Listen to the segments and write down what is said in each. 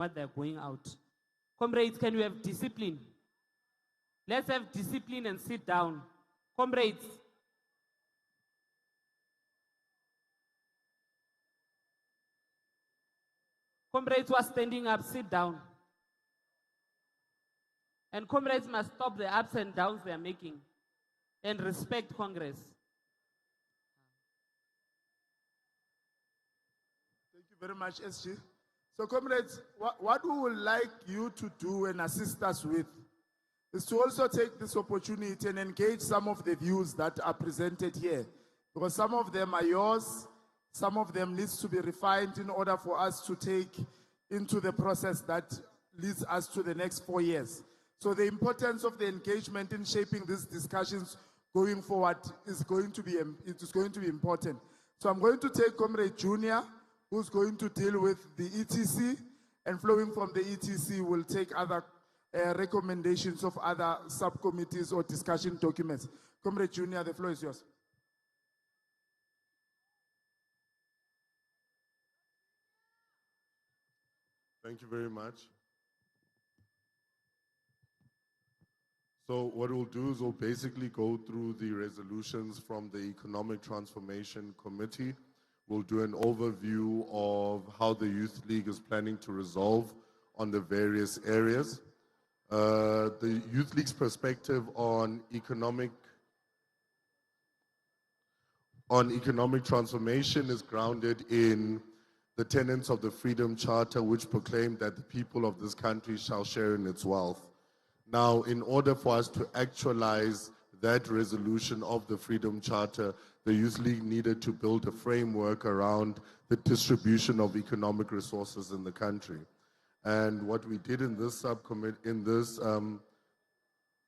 what they're going out. Comrades, can we have discipline? Let's have discipline and sit down. Comrades. Comrades who are standing up, sit down. And comrades must stop the ups and downs they are making and respect Congress. Thank you very much, SG. So, comrades, what we would like you to do and assist us with is to also take this opportunity and engage some of the views that are presented here, because some of them are yours, some of them needs to be refined in order for us to take into the process that leads us to the next 4 years. So the importance of the engagement in shaping these discussions going forward is going to be important. So I'm going to take Comrade Junior, who's going to deal with the ETC, and flowing from the ETC will take other recommendations of other subcommittees or discussion documents. Comrade Junior, the floor is yours. Thank you very much. So what we'll do is we'll basically go through the resolutions from the Economic Transformation Committee. We'll do an overview of how the Youth League is planning to resolve on the various areas. The Youth League's perspective on economic transformation is grounded in the tenets of the Freedom Charter, which proclaim that the people of this country shall share in its wealth. Now, in order for us to actualize that resolution of the Freedom Charter, the Youth League needed to build a framework around the distribution of economic resources in the country. And what we did in this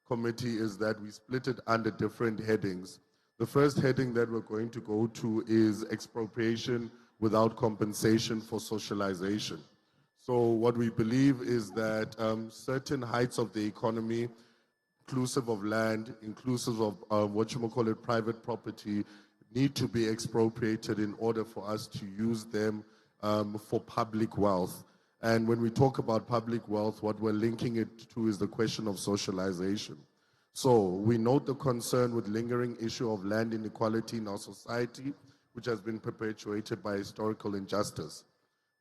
committee is that we split it under different headings. The first heading that we're going to go to is expropriation without compensation for socialization. So what we believe is that certain heights of the economy, inclusive of land, inclusive of private property, need to be expropriated in order for us to use them for public wealth. And when we talk about public wealth, what we're linking it to is the question of socialization. So we note the concern with lingering issue of land inequality in our society, which has been perpetuated by historical injustice.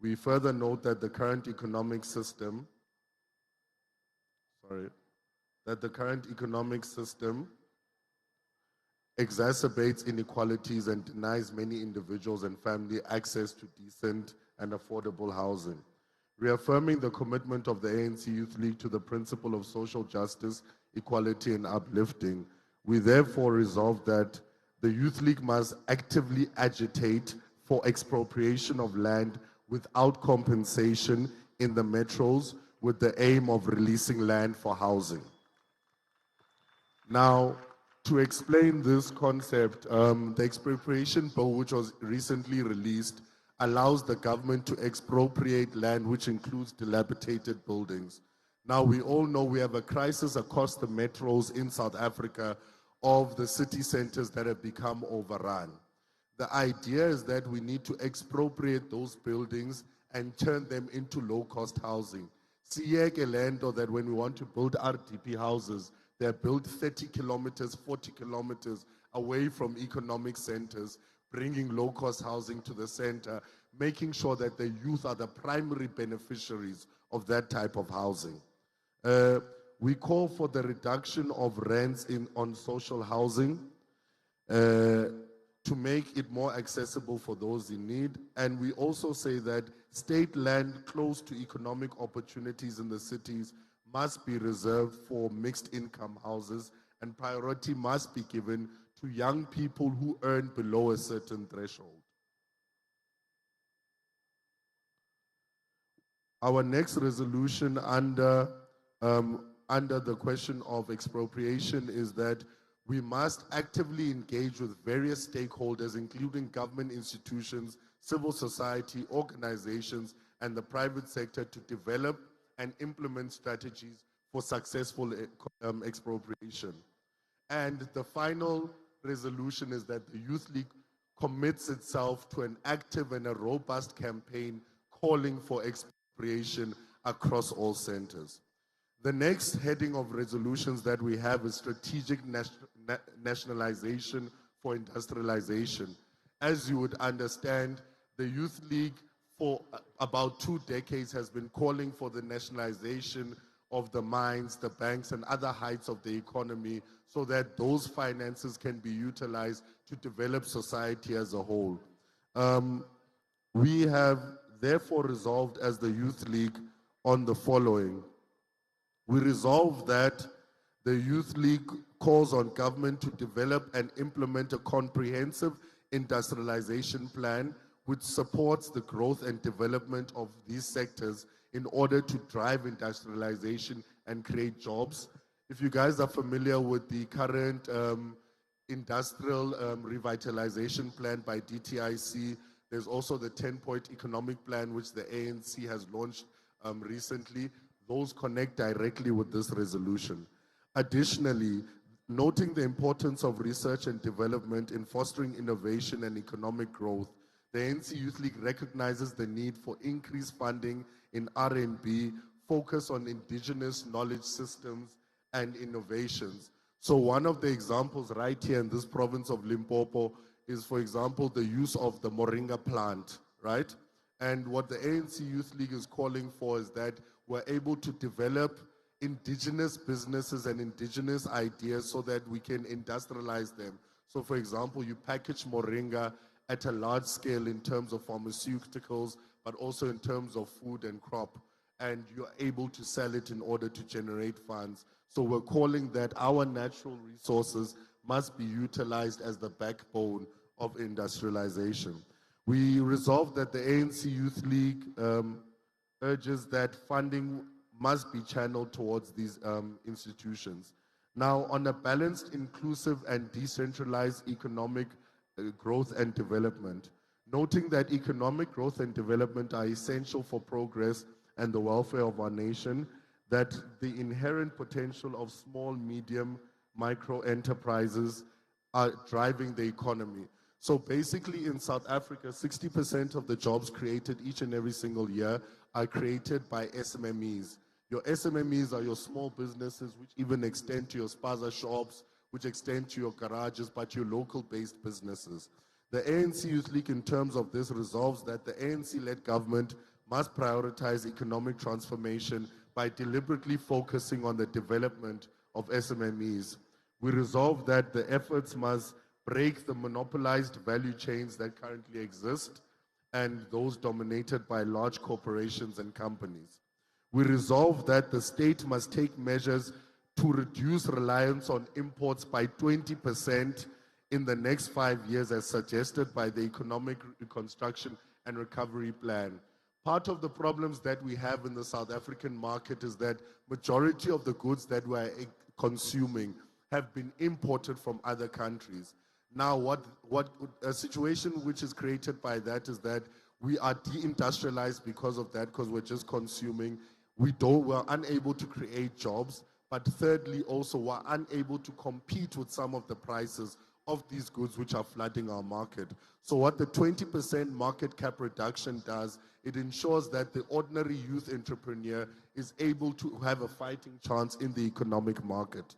We further note that the current economic system exacerbates inequalities and denies many individuals and families access to decent and affordable housing. Reaffirming the commitment of the ANC Youth League to the principle of social justice, equality, and uplifting, we therefore resolve that the Youth League must actively agitate for expropriation of land without compensation in the metros with the aim of releasing land for housing. Now, to explain this concept, the expropriation bill, which was recently released, allows the government to expropriate land, which includes dilapidated buildings. Now, we all know we have a crisis across the metros in South Africa of the city centers that have become overrun. The idea is that we need to expropriate those buildings and turn them into low-cost housing. Siyeke lento that when we want to build RDP houses, they're built 30 kilometers, 40 kilometers away from economic centers, bringing low-cost housing to the center, making sure that the youth are the primary beneficiaries of that type of housing. We call for the reduction of rents on social housing, to make it more accessible for those in need. And we also say that state land close to economic opportunities in the cities must be reserved for mixed income houses, and priority must be given to young people who earn below a certain threshold. Our next resolution under the question of expropriation is that we must actively engage with various stakeholders, including government institutions, civil society organizations, and the private sector to develop and implement strategies for successful expropriation. And the final resolution is that the Youth League commits itself to an active and a robust campaign calling for expropriation across all centers. The next heading of resolutions that we have is strategic nationalization for industrialization. As you would understand, the Youth League for about 2 decades has been calling for the nationalization of the mines, the banks, and other heights of the economy so that those finances can be utilized to develop society as a whole. We have therefore resolved as the Youth League on the following. We resolve that the Youth League calls on government to develop and implement a comprehensive industrialization plan which supports the growth and development of these sectors in order to drive industrialization and create jobs. If you guys are familiar with the current industrial revitalization plan by DTIC, there's also the 10-point economic plan which the ANC has launched recently. Those connect directly with this resolution. Additionally, noting the importance of research and development in fostering innovation and economic growth, the ANC Youth League recognizes the need for increased funding in R&B, focus on indigenous knowledge systems and innovations. So one of the examples right here in this province of Limpopo is, for example, the use of the moringa plant, right? And what the ANC Youth League is calling for is that we're able to develop indigenous businesses and indigenous ideas so that we can industrialize them. So for example, you package moringa at a large scale in terms of pharmaceuticals, but also in terms of food and crop, and you're able to sell it in order to generate funds. So we're calling that our natural resources must be utilized as the backbone of industrialization. We resolved that the ANC Youth League urges that funding must be channeled towards these institutions. Now, on a balanced, inclusive, and decentralized economic growth and development, noting that economic growth and development are essential for progress and the welfare of our nation, that the inherent potential of small, medium, micro enterprises are driving the economy. So basically in South Africa, 60% of the jobs created each and every single year are created by SMMEs. Your SMMEs are your small businesses, which even extend to your spaza shops, which extend to your garages, but your local-based businesses. The ANC Youth League, in terms of this, resolves that the ANC-led government must prioritize economic transformation by deliberately focusing on the development of SMMEs. We resolve that the efforts must break the monopolized value chains that currently exist and those dominated by large corporations and companies. We resolve that the state must take measures to reduce reliance on imports by 20% in the next 5 years as suggested by the Economic Reconstruction and Recovery Plan. Part of the problems that we have in the South African market is that majority of the goods that we're consuming have been imported from other countries. Now, what a situation which is created by that is that we are deindustrialized because of that, because we're just consuming. We're unable to create jobs, but thirdly, also we're unable to compete with some of the prices of these goods which are flooding our market. So what the 20% market cap reduction does, it ensures that the ordinary youth entrepreneur is able to have a fighting chance in the economic market.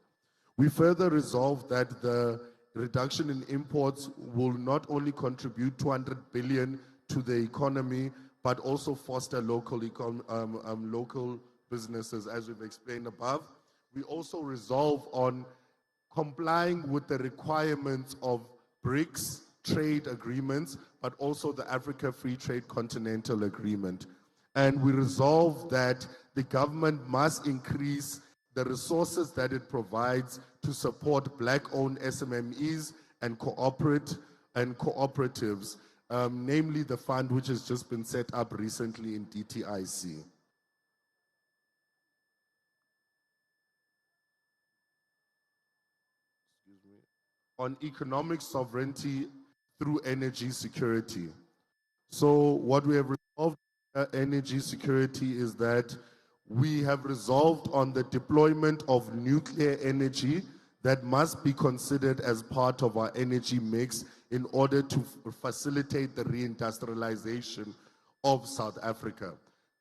We further resolve that the reduction in imports will not only contribute 200 billion to the economy, but also foster local businesses, as we've explained above. We also resolve on complying with the requirements of BRICS trade agreements, but also the Africa Free Trade Continental Agreement. And we resolve that the government must increase the resources that it provides to support black-owned SMMEs and cooperatives, namely the fund which has just been set up recently in DTIC. On economic sovereignty through energy security. So what we have resolved energy security is that we have resolved on the deployment of nuclear energy that must be considered as part of our energy mix in order to facilitate the reindustrialization of South Africa.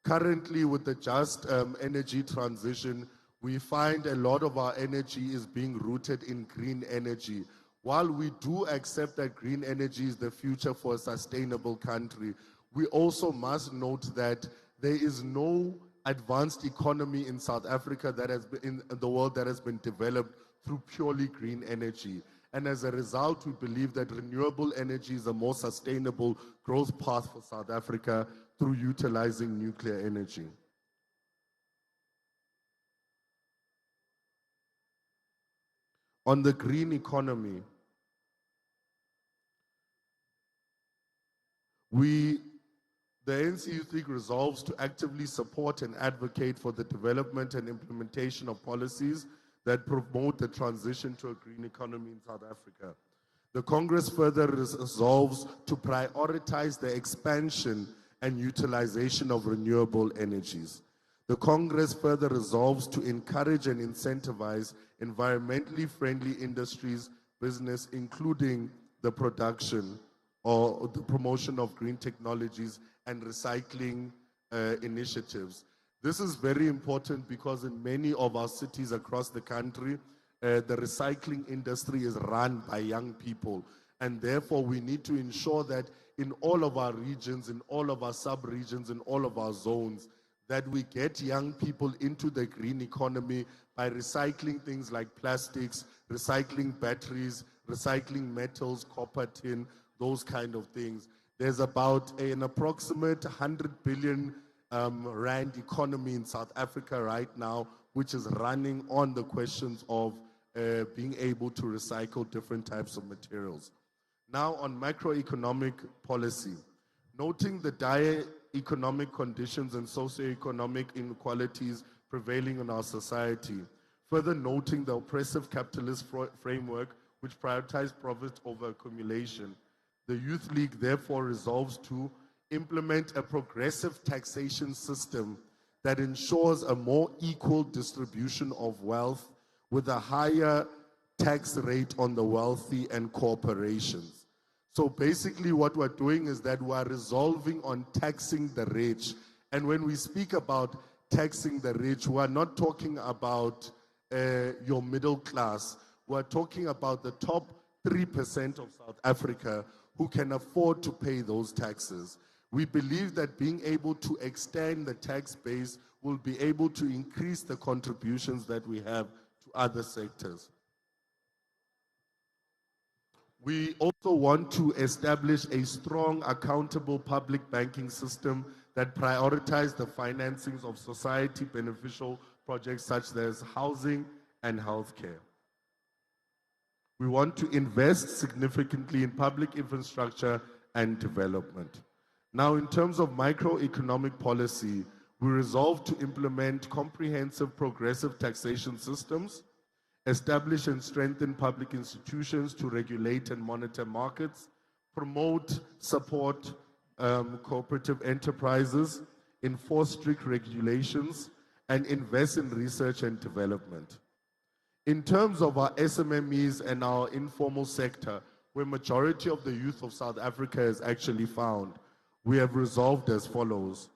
Currently, with the just energy transition, we find a lot of our energy is being rooted in green energy. While we do accept that green energy is the future for a sustainable country, we also must note that there is no advanced economy in South Africa that has been in the world that has been developed through purely green energy. And as a result, we believe that renewable energy is a more sustainable growth path for South Africa through utilizing nuclear energy. On the green economy, the ANC Youth League resolves to actively support and advocate for the development and implementation of policies that promote the transition to a green economy in South Africa. The Congress further resolves to prioritize the expansion and utilization of renewable energies. The Congress further resolves to encourage and incentivize environmentally friendly industries, business, including the production or the promotion of green technologies and recycling initiatives. This is very important because in many of our cities across the country, the recycling industry is run by young people. And therefore, we need to ensure that in all of our regions, in all of our sub-regions, in all of our zones, that we get young people into the green economy by recycling things like plastics, recycling batteries, recycling metals, copper, tin, those kind of things. There's about an approximate 100 billion rand economy in South Africa right now, which is running on the questions of being able to recycle different types of materials. Now on macroeconomic policy, noting the dire economic conditions and socioeconomic inequalities prevailing in our society, further noting the oppressive capitalist framework which prioritizes profit over accumulation, the Youth League therefore resolves to implement a progressive taxation system that ensures a more equal distribution of wealth with a higher tax rate on the wealthy and corporations. So basically what we're doing is that we're resolving on taxing the rich. And when we speak about taxing the rich, we're not talking about your middle class. We're talking about the top 3% of South Africa who can afford to pay those taxes. We believe that being able to extend the tax base will be able to increase the contributions that we have to other sectors. We also want to establish a strong, accountable public banking system that prioritizes the financings of society beneficial projects such as housing and healthcare. We want to invest significantly in public infrastructure and development. Now, in terms of microeconomic policy, we resolve to implement comprehensive progressive taxation systems, establish and strengthen public institutions to regulate and monitor markets, promote, support cooperative enterprises, enforce strict regulations, and invest in research and development. In terms of our SMMEs and our informal sector, where majority of the youth of South Africa is actually found, we have resolved as follows.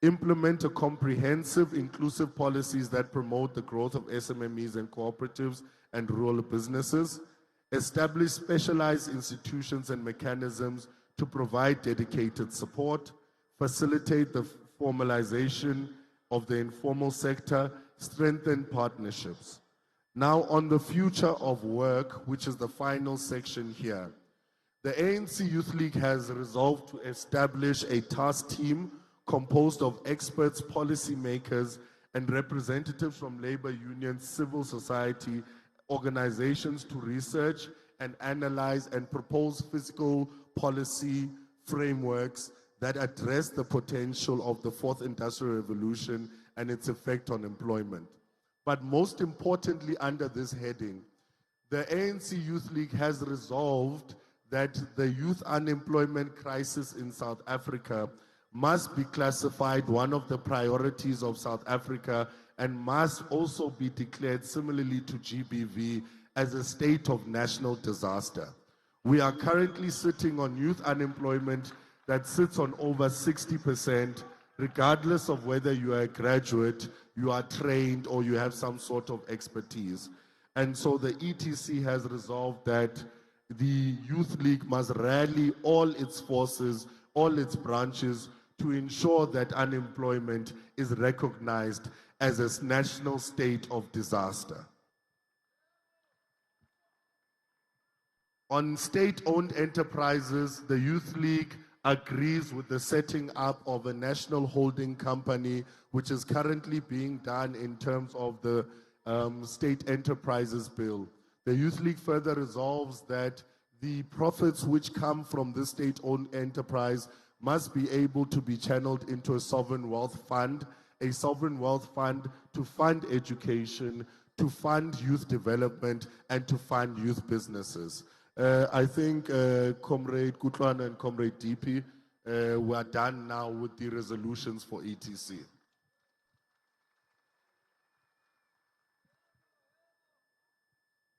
Implement a comprehensive, inclusive policies that promote the growth of SMMEs and cooperatives and rural businesses. Establish specialized institutions and mechanisms to provide dedicated support. Facilitate the formalization of the informal sector. Strengthen partnerships. Now on the future of work, which is the final section here. The ANC Youth League has resolved to establish a task team composed of experts, policymakers, and representatives from labor unions, civil society, organizations to research and analyze and propose fiscal policy frameworks that address the potential of the fourth industrial revolution and its effect on employment. But most importantly, under this heading, the ANC Youth League has resolved that the youth unemployment crisis in South Africa must be classified one of the priorities of South Africa and must also be declared similarly to GBV as a state of national disaster. We are currently sitting on youth unemployment that sits on over 60%, regardless of whether you are a graduate, you are trained, or you have some sort of expertise. And so the ETC has resolved that the Youth League must rally all its forces, all its branches, to ensure that unemployment is recognized as a national state of disaster. On state-owned enterprises, the Youth League agrees with the setting up of a national holding company, which is currently being done in terms of the State Enterprises Bill. The Youth League further resolves that the profits which come from this state-owned enterprise must be able to be channeled into a sovereign wealth fund to fund education, to fund youth development, and to fund youth businesses. I think Comrade Kutlwana and Comrade DP, we are done now with the resolutions for ETC.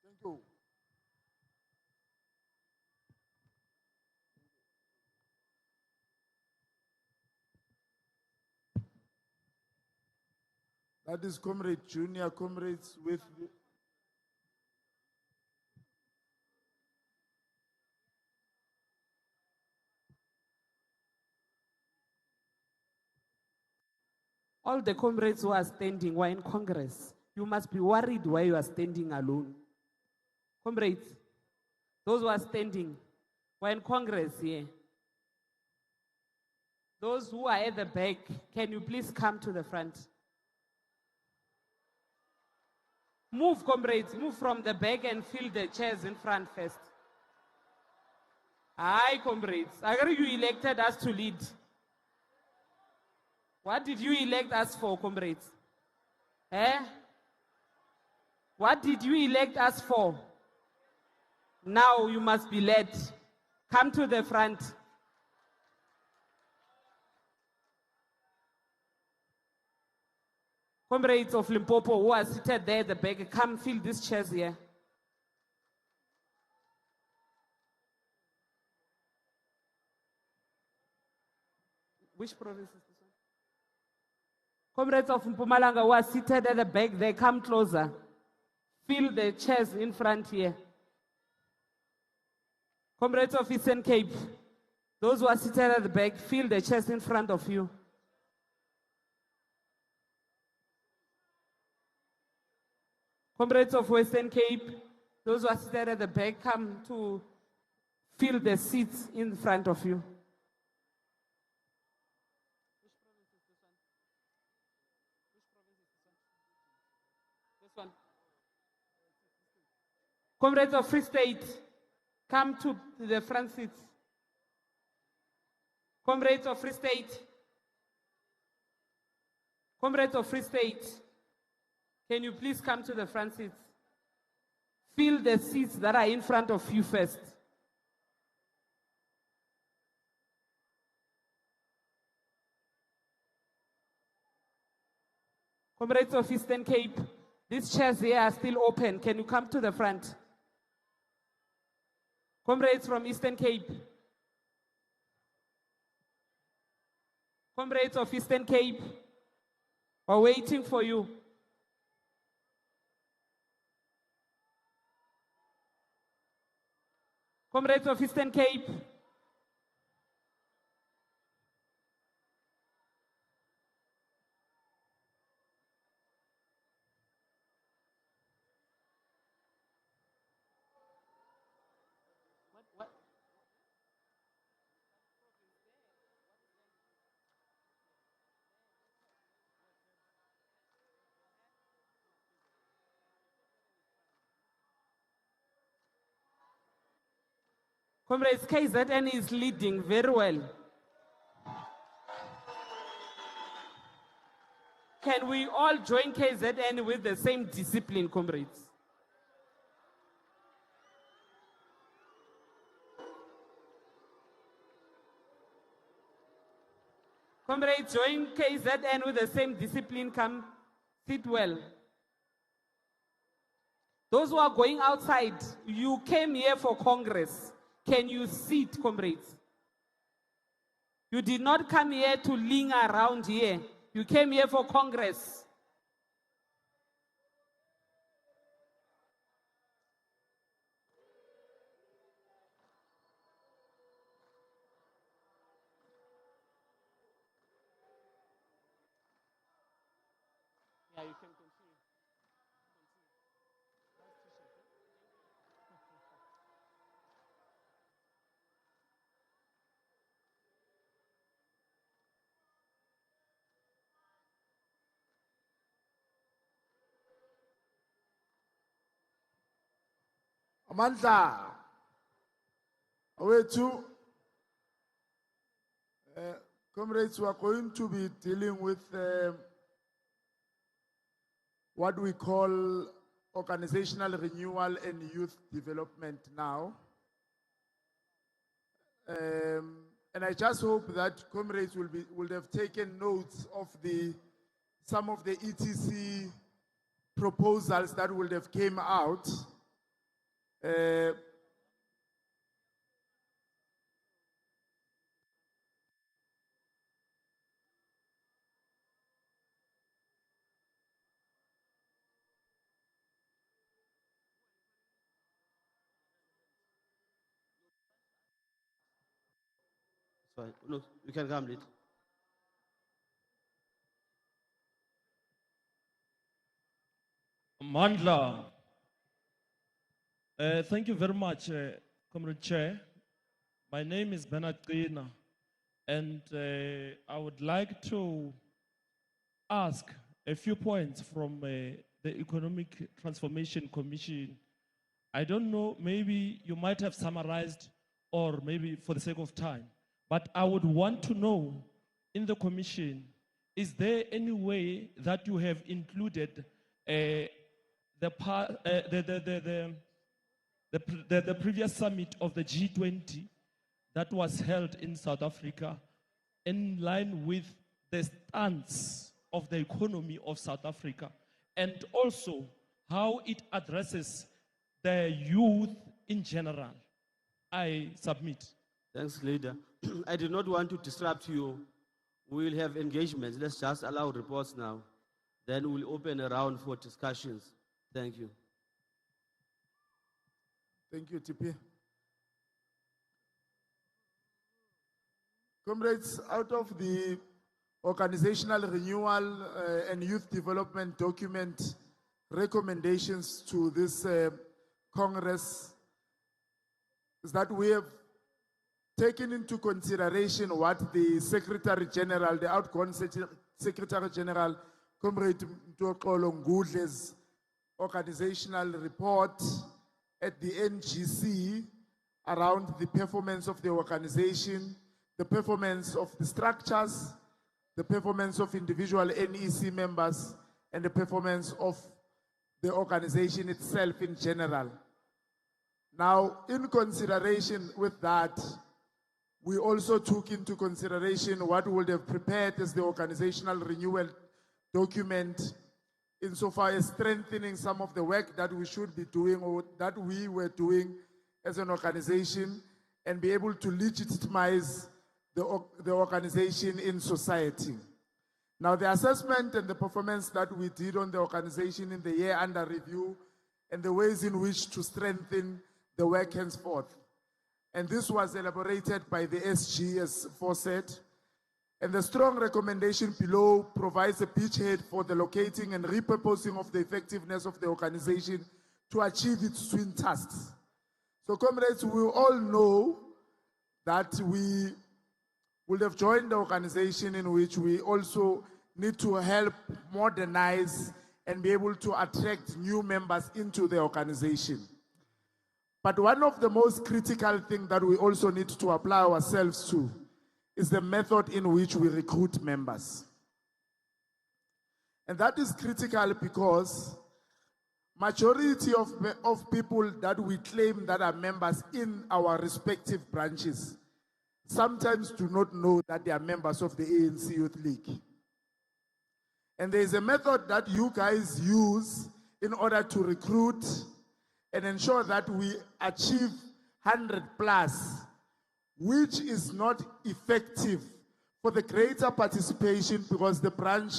Thank you. That is Comrade Junior, comrades with All the comrades who are standing were in Congress. You must be worried why you are standing alone. Comrades, those who are standing were in Congress here. Those who are at the back, can you please come to the front? Move, comrades, move from the back and fill the chairs in front first. Hi, comrades. I agree you elected us to lead. What did you elect us for, comrades? Eh? What did you elect us for? Now you must be led. Come to the front. Comrades of Limpopo who are seated there at the back, come fill these chairs here. Which province is this one? Comrades of Mpumalanga who are seated at the back, they come closer. Fill the chairs in front here. Comrades of Eastern Cape, those who are seated at the back, fill the chairs in front of you. Comrades of Western Cape, those who are seated at the back, come to fill the seats in front of you. This one. Comrades of Free State, come to the front seats. Comrades of Free State. Comrades of Free State, can you please come to the front seats? Fill the seats that are in front of you first. Comrades of Eastern Cape, these chairs here are still open. Can you come to the front? Comrades from Eastern Cape. Comrades of Eastern Cape, we're waiting for you. Comrades of Eastern Cape. Comrades, KZN is leading very well. Can we all join KZN with the same discipline, comrades? Comrades, join KZN with the same discipline, come sit well. Those who are going outside, you came here for Congress. Can you sit, comrades? You did not come here to ling around here. You came here for Congress. Yeah, you can continue. Amandla, awethu, comrades, we are going to be dealing with what we call organizational renewal and youth development now. And I just hope that comrades will have taken notes of some of the ETC proposals that would have came out. It's fine. No, you can come, lead. Mandla, thank you very much, Comrade Chair. My name is Bernard Qina, and I would like to ask a few points from the Economic Transformation Commission. I don't know, maybe you might have summarized, or maybe for the sake of time, but I would want to know in the commission, is there any way that you have included the previous summit of the G20 that was held in South Africa in line with the stance of the economy of South Africa, and also how it addresses the youth in general? I submit. Thanks, leader. I did not want to disrupt you. We will have engagements. Let's just allow reports now. Then we'll open a round for discussions. Thank you. Thank you, TP. Comrades, out of the organizational renewal and youth development document recommendations to this Congress, is that we have taken into consideration what the Secretary General, the outgoing Secretary General, Comrade Mtokolo Ngudle's organizational report at the NGC around the performance of the organization, the performance of the structures, the performance of individual NEC members, and the performance of the organization itself in general. Now, in consideration with that, we also took into consideration what we would have prepared as the organizational renewal document insofar as strengthening some of the work that we should be doing or that we were doing as an organization and be able to legitimize the organization in society. Now, the assessment and the performance that we did on the organization in the year under review and the ways in which to strengthen the work henceforth. And this was elaborated by the SG as aforesaid. And the strong recommendation below provides a beachhead for the locating and repurposing of the effectiveness of the organization to achieve its twin tasks. So, comrades, we all know that we will have joined the organization in which we also need to help modernize and be able to attract new members into the organization. But one of the most critical things that we also need to apply ourselves to is the method in which we recruit members. And that is critical because majority of people that we claim that are members in our respective branches sometimes do not know that they are members of the ANC Youth League. And there is a method that you guys use in order to recruit and ensure that we achieve 100 plus, which is not effective for the greater participation, because the branch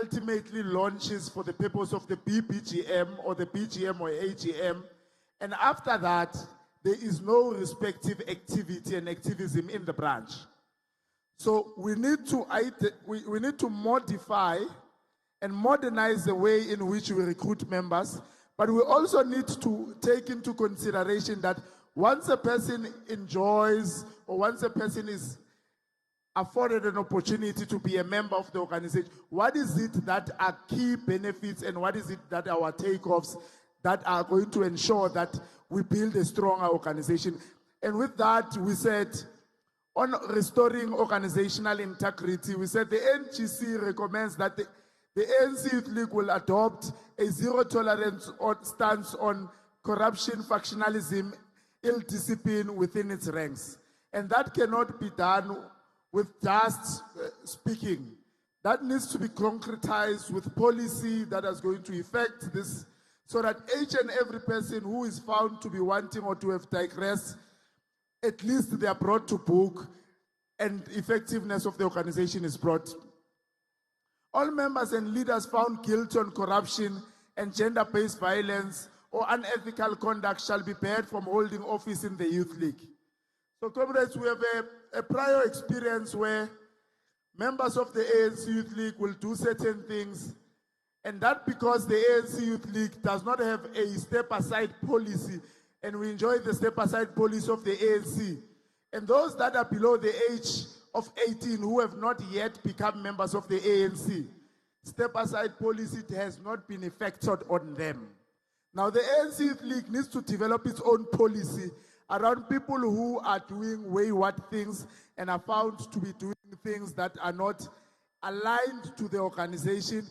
ultimately launches for the purpose of the BBGM or the BGM or AGM. And after that, there is no respective activity and activism in the branch. So we need to modify and modernize the way in which we recruit members, but we also need to take into consideration that once a person enjoys or once a person is afforded an opportunity to be a member of the organization, what is it that are key benefits and what is it that are takeoffs that are going to ensure that we build a stronger organization? And with that, we said, on restoring organizational integrity, we said the NGC recommends that the ANC Youth League will adopt a zero tolerance stance on corruption, factionalism, ill discipline within its ranks. And that cannot be done with just speaking. That needs to be concretized with policy that is going to effect this, so that each and every person who is found to be wanting or to have digressed, at least they are brought to book and effectiveness of the organization is brought. All members and leaders found guilty on corruption and gender-based violence or unethical conduct shall be barred from holding office in the Youth League. So comrades, we have a prior experience where members of the ANC Youth League will do certain things, and that because the ANC Youth League does not have a step-aside policy, and we enjoy the step-aside policy of the ANC. And those that are below the age of 18 who have not yet become members of the ANC, step-aside policy has not been effected on them. Now the ANC Youth League needs to develop its own policy around people who are doing wayward things and are found to be doing things that are not aligned to the organization.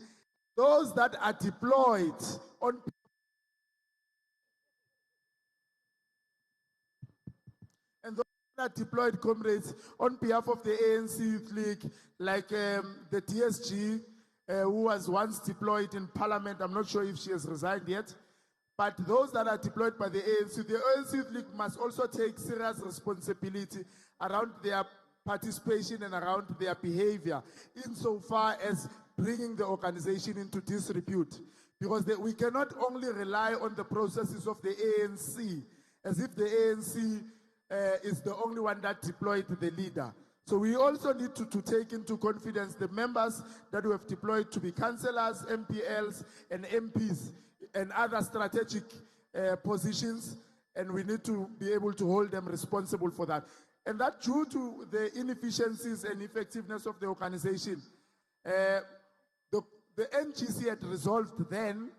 Those that are deployed on and those that are deployed, comrades, on behalf of the ANC Youth League, like the TSG, who was once deployed in Parliament. I'm not sure if she has resigned yet. But those that are deployed by the ANC Youth League must also take serious responsibility around their participation and around their behavior, insofar as bringing the organization into disrepute. Because we cannot only rely on the processes of the ANC, as if the ANC is the only one that deployed the leader. So we also need to take into confidence the members that we have deployed to be councillors, MPLs, and MPs, and other strategic positions, and we need to be able to hold them responsible for that. And that due to the inefficiencies and effectiveness of the organization, the NGC had resolved then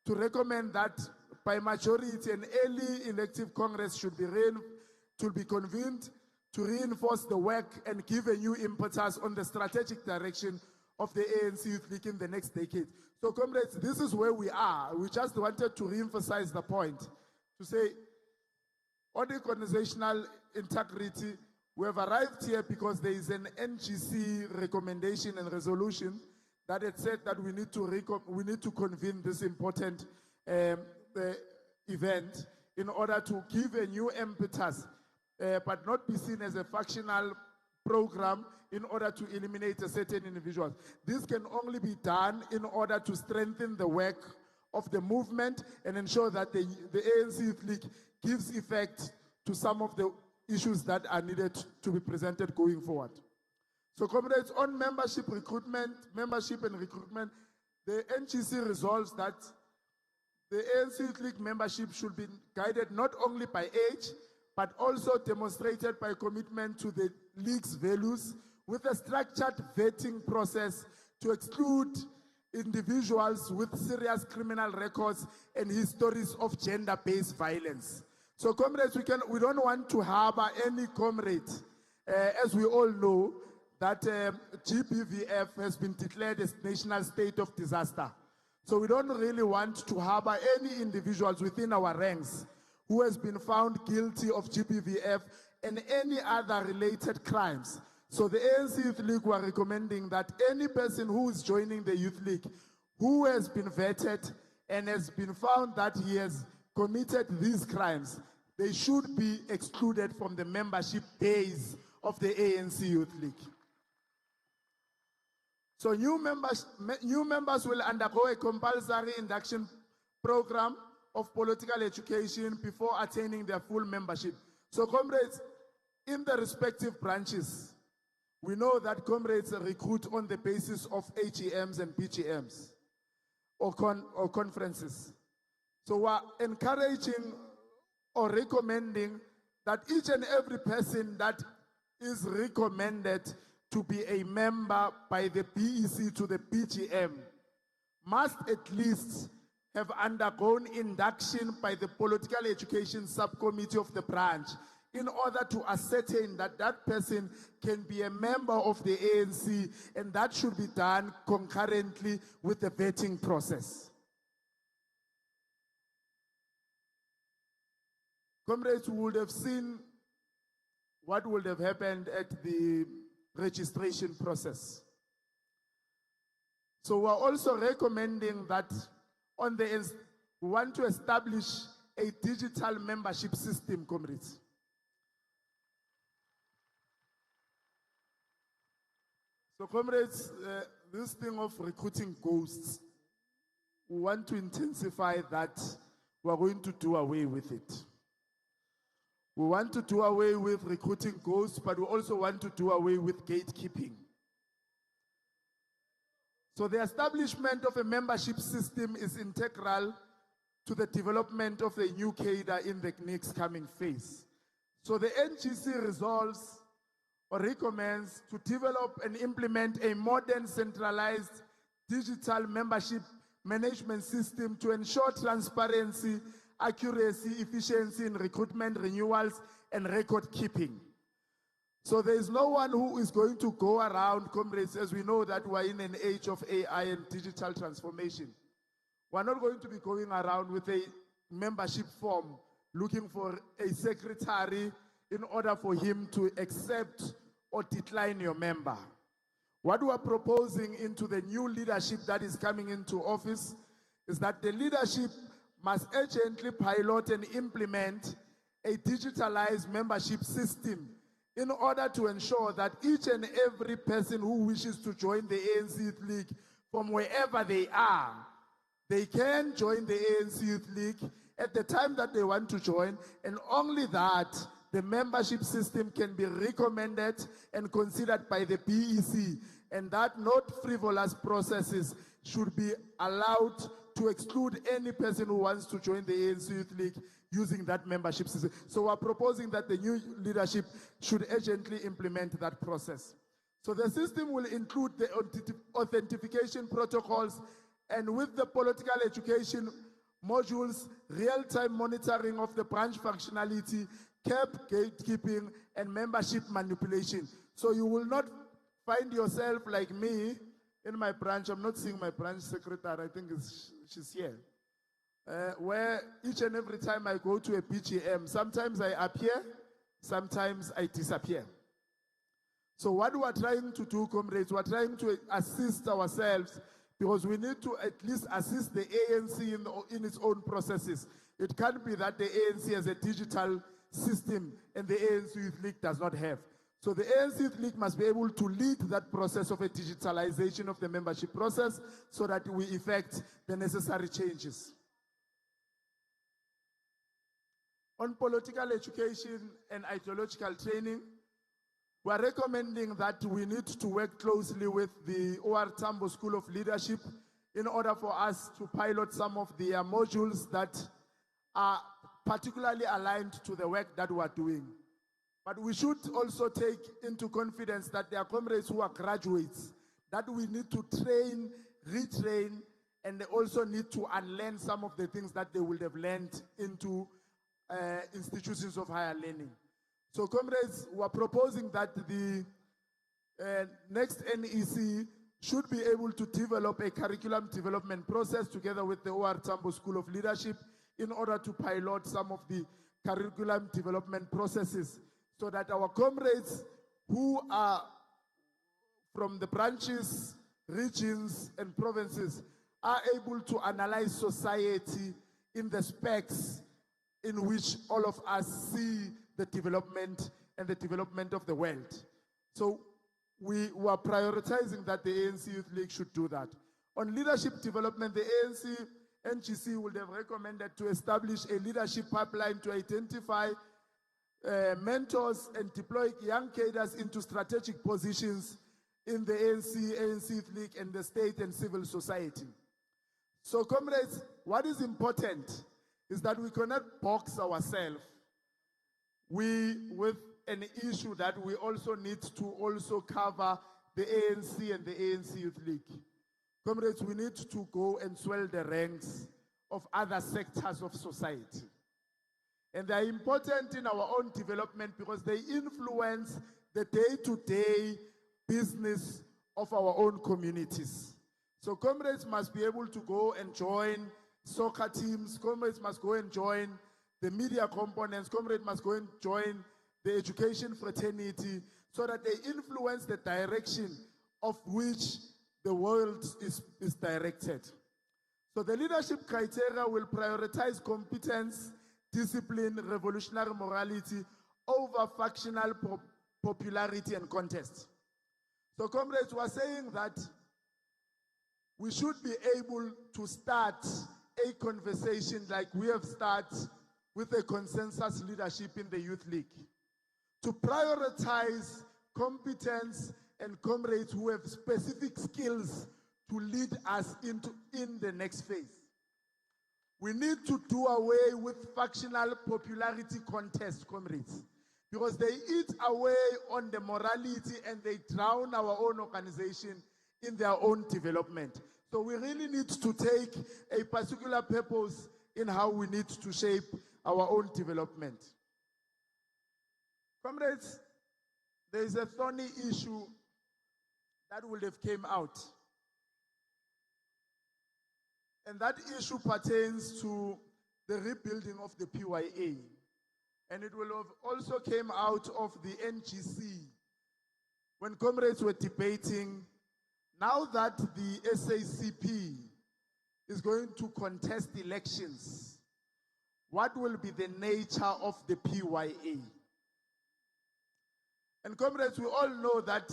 to recommend that by majority an early elective Congress should be convened to reinforce the work and give a new impetus on the strategic direction of the ANC Youth League in the next decade. So comrades, this is where we are. We just wanted to re-emphasize the point, to say, on organizational integrity, we have arrived here because there is an NGC recommendation and resolution that had said that we need to convene this important event in order to give a new impetus, but not be seen as a factional program in order to eliminate a certain individual. This can only be done in order to strengthen the work of the movement and ensure that the ANC Youth League gives effect to some of the issues that are needed to be presented going forward. So comrades, on membership and recruitment, the NGC resolves that the ANC Youth League membership should be guided not only by age, but also demonstrated by commitment to the League's values, with a structured vetting process to exclude individuals with serious criminal records and histories of gender-based violence. So comrades, we don't want to harbor any comrade, as we all know that GBVF has been declared a national state of disaster. So we don't really want to harbor any individuals within our ranks who has been found guilty of GBVF and any other related crimes. So the ANC Youth League were recommending that any person who is joining the Youth League who has been vetted and has been found that he has committed these crimes, they should be excluded from the membership base of the ANC Youth League. So new members will undergo a compulsory induction program of political education before attaining their full membership. So comrades, in the respective branches, we know that comrades recruit on the basis of AGMs and BGMs or conferences. So we're encouraging or recommending that each and every person that is recommended to be a member by the BEC to the BGM must at least have undergone induction by the Political Education Subcommittee of the branch in order to ascertain that that person can be a member of the ANC, and that should be done concurrently with the vetting process. Comrades, you would have seen what would have happened at the registration process. So we're also recommending that we want to establish a digital membership system, comrades. So comrades, this thing of recruiting ghosts, we want to intensify that. We're going to do away with it. We want to do away with recruiting ghosts, but we also want to do away with gatekeeping. So the establishment of a membership system is integral to the development of the new cadre in the next coming phase. So the NGC resolves or recommends to develop and implement a modern centralized digital membership management system to ensure transparency, accuracy, efficiency in recruitment, renewals, and record keeping. So there is no one who is going to go around, comrades, as we know that we're in an age of AI and digital transformation. We're not going to be going around with a membership form looking for a secretary in order for him to accept or decline your member. What we are proposing into the new leadership that is coming into office is that the leadership must urgently pilot and implement a digitalized membership system in order to ensure that each and every person who wishes to join the ANC Youth League from wherever they are, they can join the ANC Youth League at the time that they want to join, and only that the membership system can be recommended and considered by the BEC, and that not frivolous processes should be allowed to exclude any person who wants to join the ANC Youth League using that membership system. So we're proposing that the new leadership should urgently implement that process. So the system will include the authentication protocols, and with the political education modules, real-time monitoring of the branch functionality, cap gatekeeping, and membership manipulation. So you will not find yourself like me in my branch. I'm not seeing my branch secretary, I think she's here. Where each and every time I go to a PGM, sometimes I appear, sometimes I disappear. So what we are trying to do, comrades, we are trying to assist ourselves, because we need to at least assist the ANC in its own processes. It can't be that the ANC has a digital system and the ANC Youth League does not have. So the ANC Youth League must be able to lead that process of a digitalization of the membership process so that we effect the necessary changes. On political education and ideological training, we are recommending that we need to work closely with the OR Tambo School of Leadership in order for us to pilot some of the modules that are particularly aligned to the work that we are doing. But we should also take into confidence that there are comrades who are graduates that we need to train, retrain, and they also need to unlearn some of the things that they would have learned into institutions of higher learning. So comrades, we are proposing that the next NEC should be able to develop a curriculum development process together with the OR Tambo School of Leadership in order to pilot some of the curriculum development processes so that our comrades who are from the branches, regions, and provinces are able to analyze society in the specs in which all of us see the development and the development of the world. So we were prioritizing that the ANC Youth League should do that. On leadership development, the ANC NGC would have recommended to establish a leadership pipeline to identify mentors and deploy young cadres into strategic positions in the ANC Youth League, and the state and civil society. So, comrades, what is important is that we cannot box ourselves with an issue that we also need to also cover the ANC and the ANC Youth League. Comrades, we need to go and swell the ranks of other sectors of society. And they are important in our own development because they influence the day-to-day business of our own communities. So comrades must be able to go and join soccer teams. Comrades must go and join the media components. Comrades must go and join the education fraternity so that they influence the direction of which the world is directed. So the leadership criteria will prioritize competence, discipline, revolutionary morality over factional popularity and contest. So comrades were saying that we should be able to start a conversation like we have started with a consensus leadership in the Youth League to prioritize competence and comrades who have specific skills to lead us in the next phase. We need to do away with factional popularity contests, comrades, because they eat away on the morality and they drown our own organization in their own development. So we really need to take a particular purpose in how we need to shape our own development. Comrades, there is a thorny issue that will have came out. And that issue pertains to the rebuilding of the PYA. And it will have also came out of the NGC when comrades were debating, now that the SACP is going to contest elections, what will be the nature of the PYA? And comrades, we all know that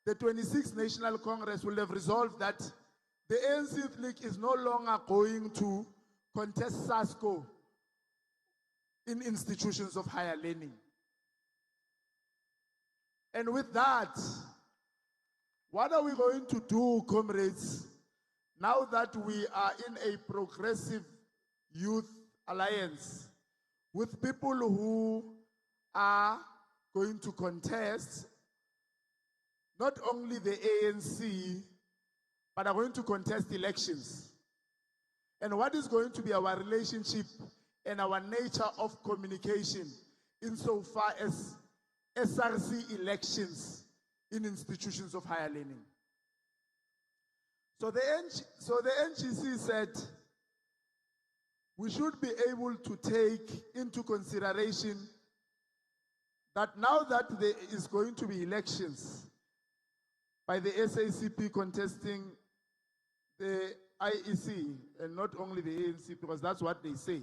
the 26th National Congress will have resolved that the ANC Youth League is no longer going to contest SASCO in institutions of higher learning. And with that, what are we going to do, comrades, now that we are in a progressive youth alliance with people who are going to contest not only the ANC, but are going to contest elections? And what is going to be our relationship and our nature of communication insofar as SRC elections in institutions of higher learning? So the NGC said we should be able to take into consideration that now that there is going to be elections by the SACP contesting the IEC, and not only the ANC, because that's what they say,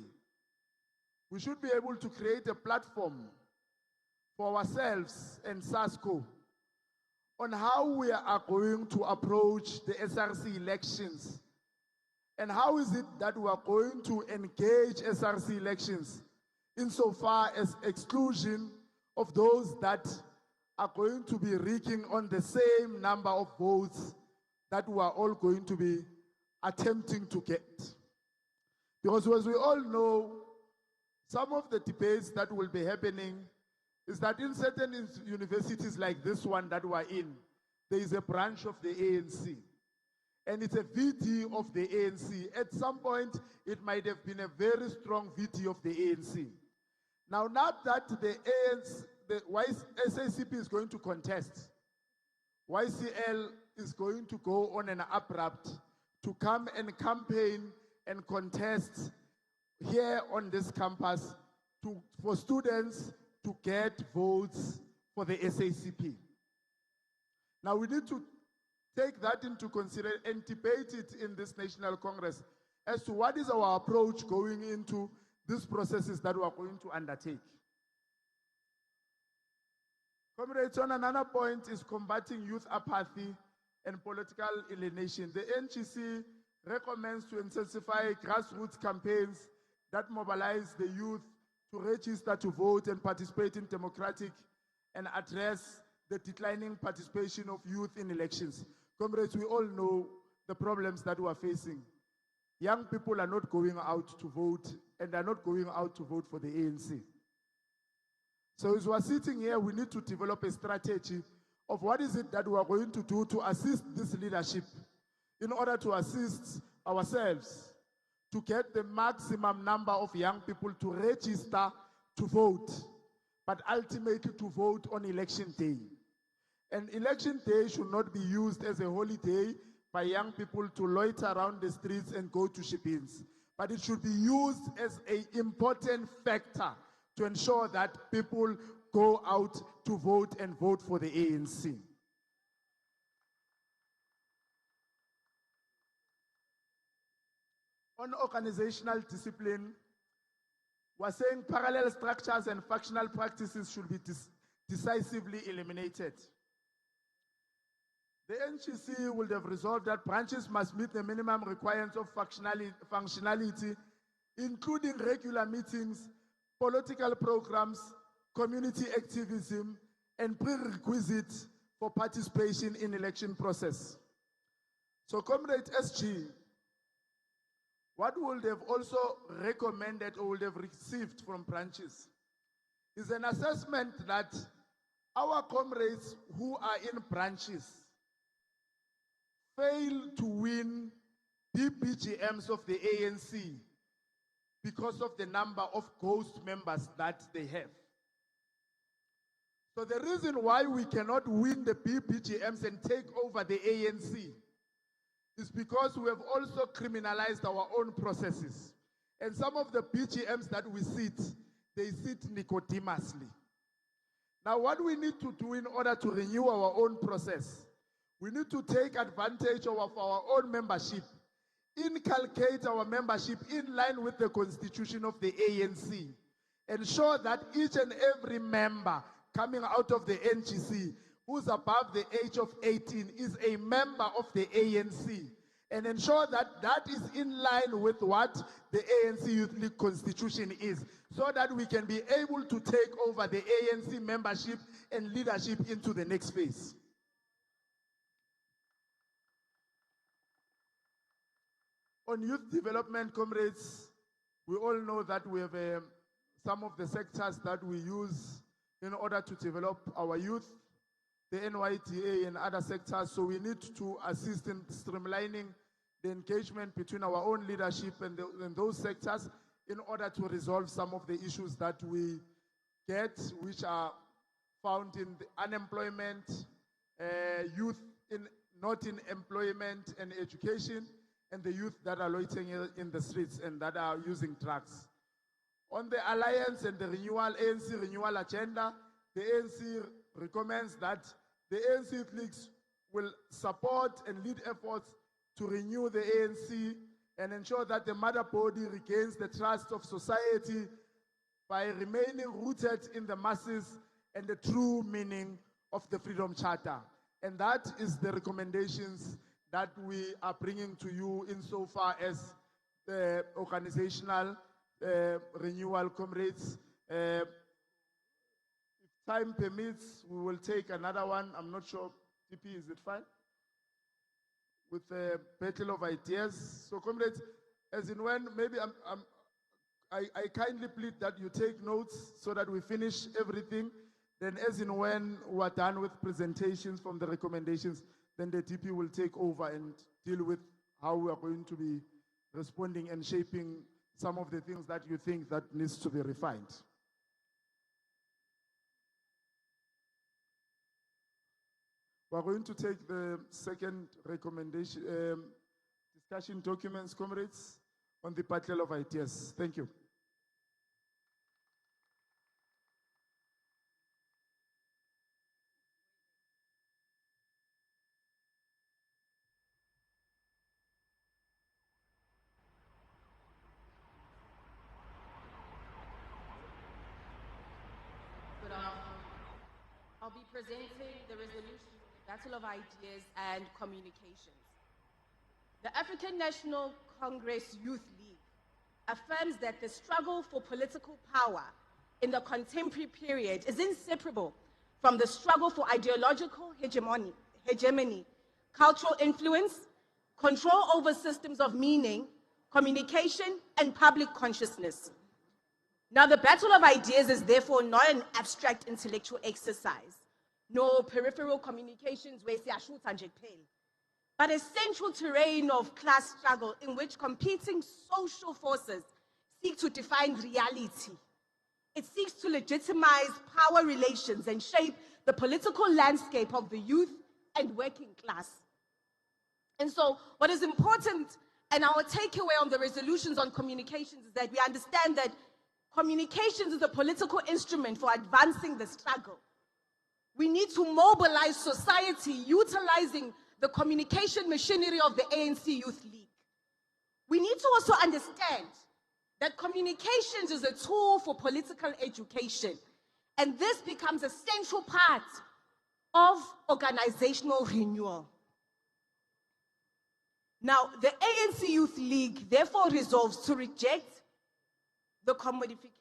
we should be able to create a platform for ourselves and SASCO on how we are going to approach the SRC elections, and how is it that we are going to engage SRC elections insofar as exclusion of those that are going to be reeking on the same number of votes that we are all going to be attempting to get. Because as we all know, some of the debates that will be happening is that in certain universities like this one that we're in, there is a branch of the ANC. And it's a VT of the ANC. At some point, it might have been a very strong VT of the ANC. Now, not that the ANC, the SACP is going to contest, YCL is going to go on an abrupt to come and campaign and contest here on this campus for students to get votes for the SACP. Now we need to take that into consideration and debate it in this National Congress as to what is our approach going into these processes that we are going to undertake. Comrades, on another point is combating youth apathy and political alienation. The NGC recommends to intensify grassroots campaigns that mobilize the youth to register to vote and participate in democratic and address the declining participation of youth in elections. Comrades, we all know the problems that we are facing. Young people are not going out to vote and are not going out to vote for the ANC. So as we are sitting here, we need to develop a strategy of what is it that we are going to do to assist this leadership in order to assist ourselves to get the maximum number of young people to register to vote, but ultimately to vote on election day. And election day should not be used as a holiday by young people to loiter around the streets and go to ship-ins, but it should be used as an important factor to ensure that people go out to vote and vote for the ANC. On organizational discipline, we're saying parallel structures and factional practices should be decisively eliminated. The NGC would have resolved that branches must meet the minimum requirements of functionality, including regular meetings, political programs, community activism, and prerequisites for participation in election process. So, Comrade SG, what we would have also recommended or would have received from branches is an assessment that our comrades who are in branches fail to win BPGMs of the ANC because of the number of ghost members that they have. So the reason why we cannot win the BPGMs and take over the ANC is because we have also criminalized our own processes. And some of the BGMs that we sit, they sit nicodemously. Now what we need to do in order to renew our own process, we need to take advantage of our own membership, inculcate our membership in line with the constitution of the ANC, ensure that each and every member coming out of the NGC who's above the age of 18 is a member of the ANC, and ensure that that is in line with what the ANC Youth League constitution is, so that we can be able to take over the ANC membership and leadership into the next phase. On youth development, comrades, we all know that we have some of the sectors that we use in order to develop our youth, the NYDA and other sectors. So we need to assist in streamlining the engagement between our own leadership and those sectors in order to resolve some of the issues that we get, which are found in the unemployment, youth not in employment and education, and the youth that are loitering in the streets and that are using drugs. On the alliance and the renewal, ANC renewal agenda, the ANC recommends that the ANC Youth Leagues will support and lead efforts to renew the ANC and ensure that the mother body regains the trust of society by remaining rooted in the masses and the true meaning of the Freedom Charter. And that is the recommendations that we are bringing to you insofar as the organizational renewal, comrades. If time permits, we will take another one. I'm not sure, TP, is it fine? With the battle of ideas. So, comrades, as in when, maybe I kindly plead that you take notes so that we finish everything. Then as in when we're done with presentations from the recommendations, then the DP will take over and deal with how we are going to be responding and shaping some of the things that you think that needs to be refined. We're going to take the second recommendation, discussion documents, comrades, on the battle of ideas. Thank you. Good afternoon. I'll be presenting the resolution on the Battle of Ideas and Communications. The African National Congress Youth League affirms that the struggle for political power in the contemporary period is inseparable from the struggle for ideological hegemony, cultural influence, control over systems of meaning, communication, and public consciousness. Now, the battle of ideas is therefore not an abstract intellectual exercise, nor peripheral communications where siyashuta nje kuphela, but a central terrain of class struggle in which competing social forces seek to define reality. It seeks to legitimize power relations and shape the political landscape of the youth and working class. And so what is important, and our takeaway on the resolutions on communications, is that we understand that communications is a political instrument for advancing the struggle. We need to mobilize society utilizing the communication machinery of the ANC Youth League. We need to also understand that communications is a tool for political education, and this becomes a central part of organizational renewal. Now, the ANC Youth League therefore resolves to reject the commodification.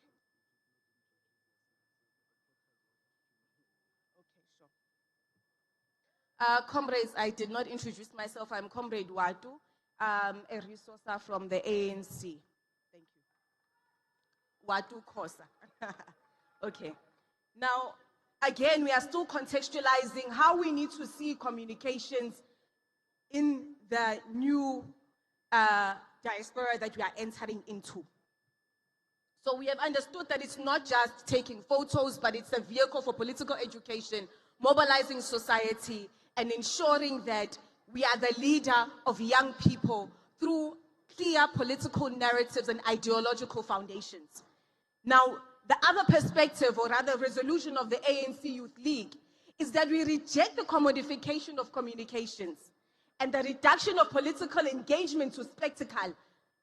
Comrades, I did not introduce myself. I'm Comrade Watu, a resourcer from the ANC. Thank you. Watu Kosa. Okay. Now, again, we are still contextualizing how we need to see communications in the new diaspora that we are entering into. So we have understood that it's not just taking photos, but it's a vehicle for political education, mobilizing society, and ensuring that we are the leader of young people through clear political narratives and ideological foundations. Now, the other perspective, or rather resolution of the ANC Youth League, is that we reject the commodification of communications and the reduction of political engagement to spectacle.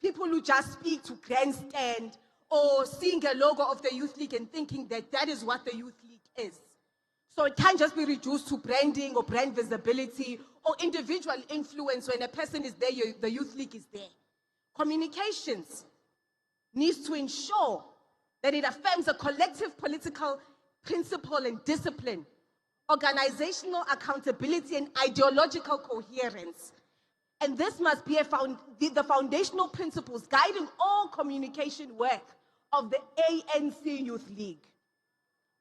People who just speak to grandstand or seeing a logo of the Youth League and thinking that that is what the Youth League is. So it can't just be reduced to branding or brand visibility or individual influence. When a person is there, the Youth League is there. Communications needs to ensure that it affirms a collective political principle and discipline, organizational accountability, and ideological coherence. And this must be the foundational principles guiding all communication work of the ANC Youth League.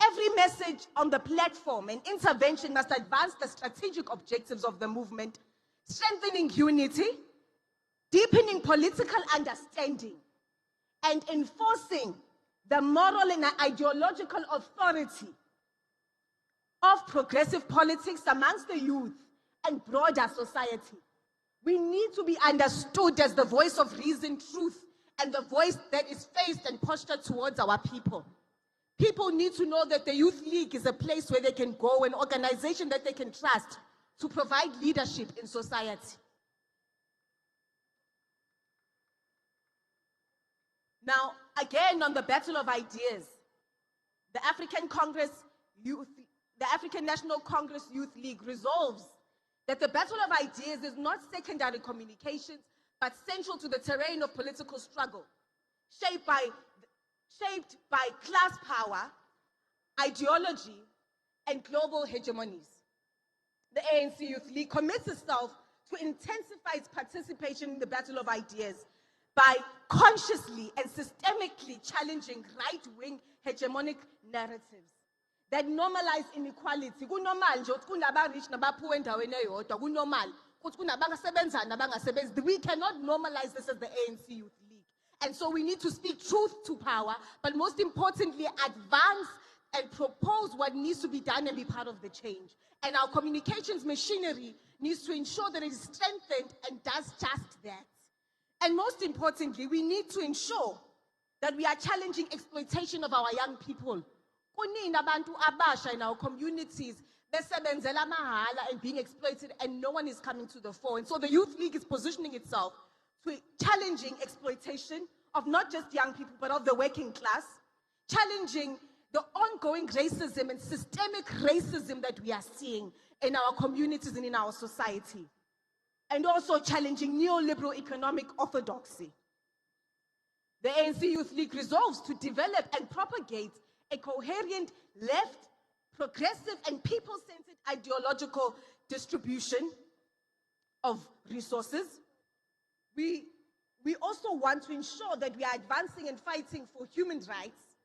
Every message on the platform and intervention must advance the strategic objectives of the movement, strengthening unity, deepening political understanding, and enforcing the moral and ideological authority of progressive politics amongst the youth and broader society. We need to be understood as the voice of reason, truth, and the voice that is faced and postured towards our people. People need to know that the Youth League is a place where they can go, an organization that they can trust to provide leadership in society. Now, again, on the battle of ideas, the African National Congress Youth League resolves that the battle of ideas is not secondary communications, but central to the terrain of political struggle, shaped by class power, ideology, and global hegemonies. The ANC Youth League commits itself to intensify its participation in the battle of ideas by consciously and systemically challenging right-wing hegemonic narratives that normalize inequality. Kunormal nje ukuthi kunaba-rich nabaphuwe endaweni eyodwa, kunormal ukuthi kunabangasebenzayo nabangasebenzi. We cannot normalize this as the ANC Youth League. And so we need to speak truth to power, but most importantly, advance and propose what needs to be done and be part of the change. And our communications machinery needs to ensure that it is strengthened and does just that. And most importantly, we need to ensure that we are challenging exploitation of our young people. Kuningi abantu abasha in our communities, besebenzela mahala and being exploited, and no one is coming to the fore. And so the Youth League is positioning itself to challenging exploitation of not just young people, but of the working class, challenging the ongoing racism and systemic racism that we are seeing in our communities and in our society, and also challenging neoliberal economic orthodoxy. The ANC Youth League resolves to develop and propagate a coherent left, progressive, and people-centered ideological distribution of resources. We also want to ensure that we are advancing and fighting for human rights,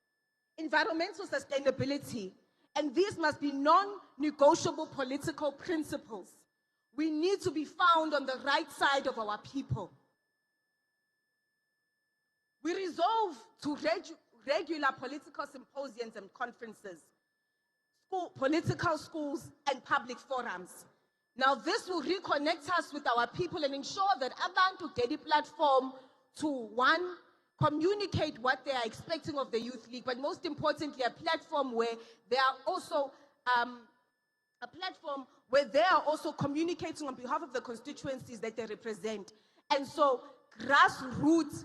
environmental sustainability, and these must be non-negotiable political principles. We need to be found on the right side of our people. We resolve to regular political symposiums and conferences, political schools, and public forums. Now, this will reconnect us with our people and ensure that abantu get a platform to, one, communicate what they are expecting of the Youth League, but most importantly, a platform where they are also communicating on behalf of the constituencies that they represent. And so grassroots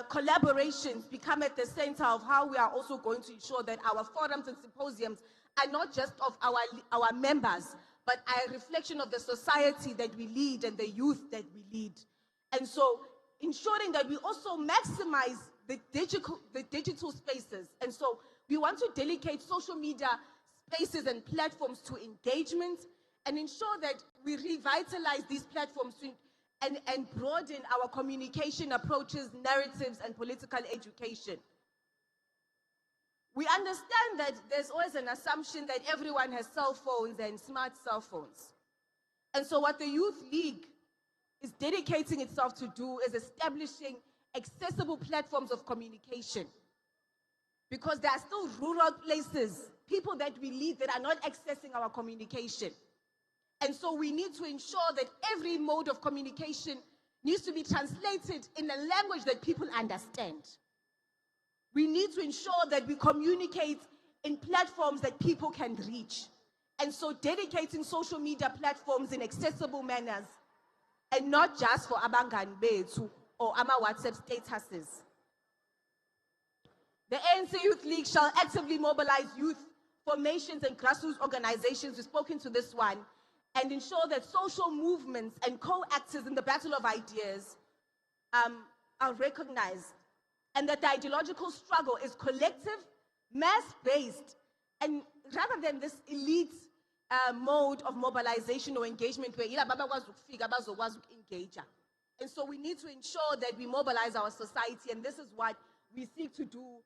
collaborations become at the center of how we are also going to ensure that our forums and symposiums are not just of our members, but a reflection of the society that we lead and the youth that we lead. And so ensuring that we also maximize the digital spaces. And so we want to dedicate social media spaces and platforms to engagement and ensure that we revitalize these platforms and broaden our communication approaches, narratives, and political education. We understand that there's always an assumption that everyone has cell phones and smart cell phones. And so what the Youth League is dedicating itself to do is establishing accessible platforms of communication. Because there are still rural places, people that we lead that are not accessing our communication. And so we need to ensure that every mode of communication needs to be translated in a language that people understand. We need to ensure that we communicate in platforms that people can reach. And so dedicating social media platforms in accessible manners, and not just for abangani bethu or ama WhatsApp statuses. The ANC Youth League shall actively mobilize youth formations and grassroots organizations, we've spoken to this one, and ensure that social movements and co-actors in the battle of ideas are recognized, and that the ideological struggle is collective, mass-based, and rather than this elite mode of mobilization or engagement where engage. And so we need to ensure that we mobilize our society, and this is what we seek to do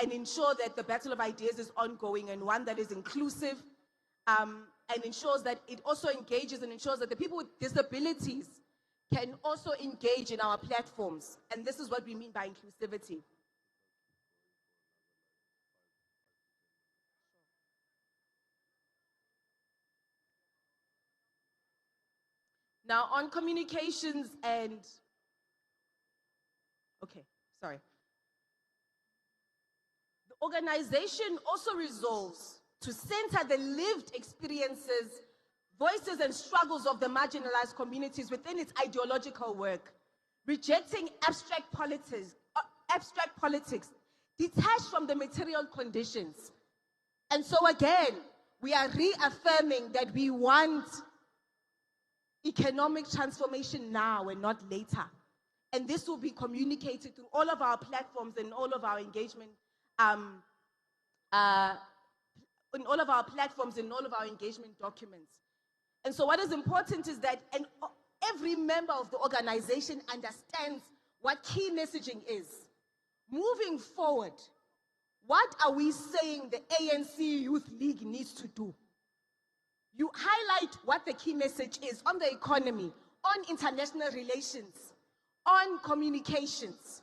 and ensure that the battle of ideas is ongoing and one that is inclusive and ensures that it also engages and ensures that the people with disabilities can also engage in our platforms. And this is what we mean by inclusivity. Now, on communications and, okay, sorry. The organization also resolves to center the lived experiences, voices, and struggles of the marginalized communities within its ideological work, rejecting abstract politics detached from the material conditions. And so again, we are reaffirming that we want economic transformation now and not later. And this will be communicated through all of our platforms and all of our engagement, in all of our platforms and all of our engagement documents. And so what is important is that every member of the organization understands what key messaging is. Moving forward, what are we saying the ANC Youth League needs to do? You highlight what the key message is on the economy, on international relations, on communications,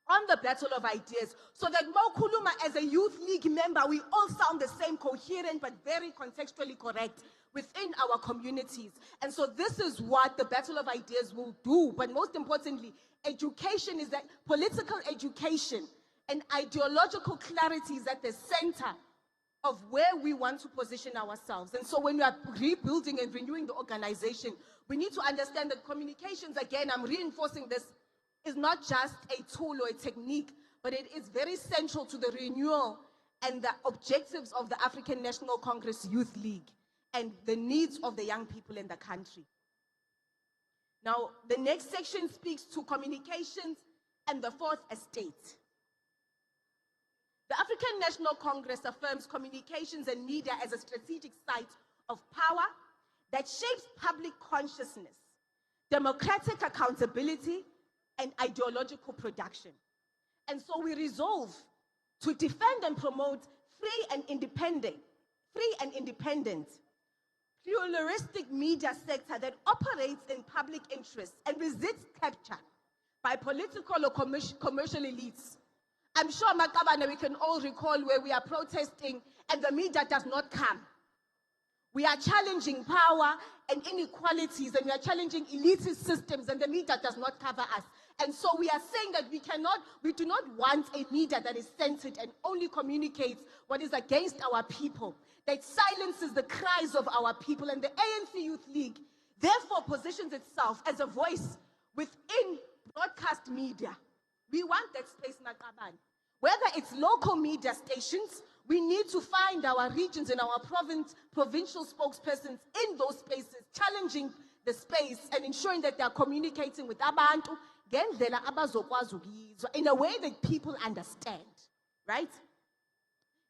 on the battle of ideas, so that Mokuluma as a Youth League member, we all sound the same, coherent but very contextually correct within our communities. And so this is what the battle of ideas will do. But most importantly, education is that political education and ideological clarity is at the center of where we want to position ourselves. And so when we are rebuilding and renewing the organization, we need to understand that communications, again, I'm reinforcing this, is not just a tool or a technique, but it is very central to the renewal and the objectives of the African National Congress Youth League and the needs of the young people in the country. Now, the next section speaks to communications and the fourth estate. The African National Congress affirms communications and media as a strategic site of power that shapes public consciousness, democratic accountability, and ideological production. And so we resolve to defend and promote free and independent, pluralistic media sector that operates in public interest and resists capture by political or commercial elites. I'm sure, Makabane, we can all recall where we are protesting and the media does not come. We are challenging power and inequalities, and we are challenging elitist systems, and the media does not cover us. And so we are saying that we do not want a media that is centered and only communicates what is against our people, that silences the cries of our people. And the ANC Youth League therefore positions itself as a voice within broadcast media. We want that space, Nakaban. Whether it's local media stations, we need to find our regions and our provincial spokespersons in those spaces, challenging the space and ensuring that they are communicating with abantu ngendlela abazokwazi ukuyizwa, in a way that people understand, right?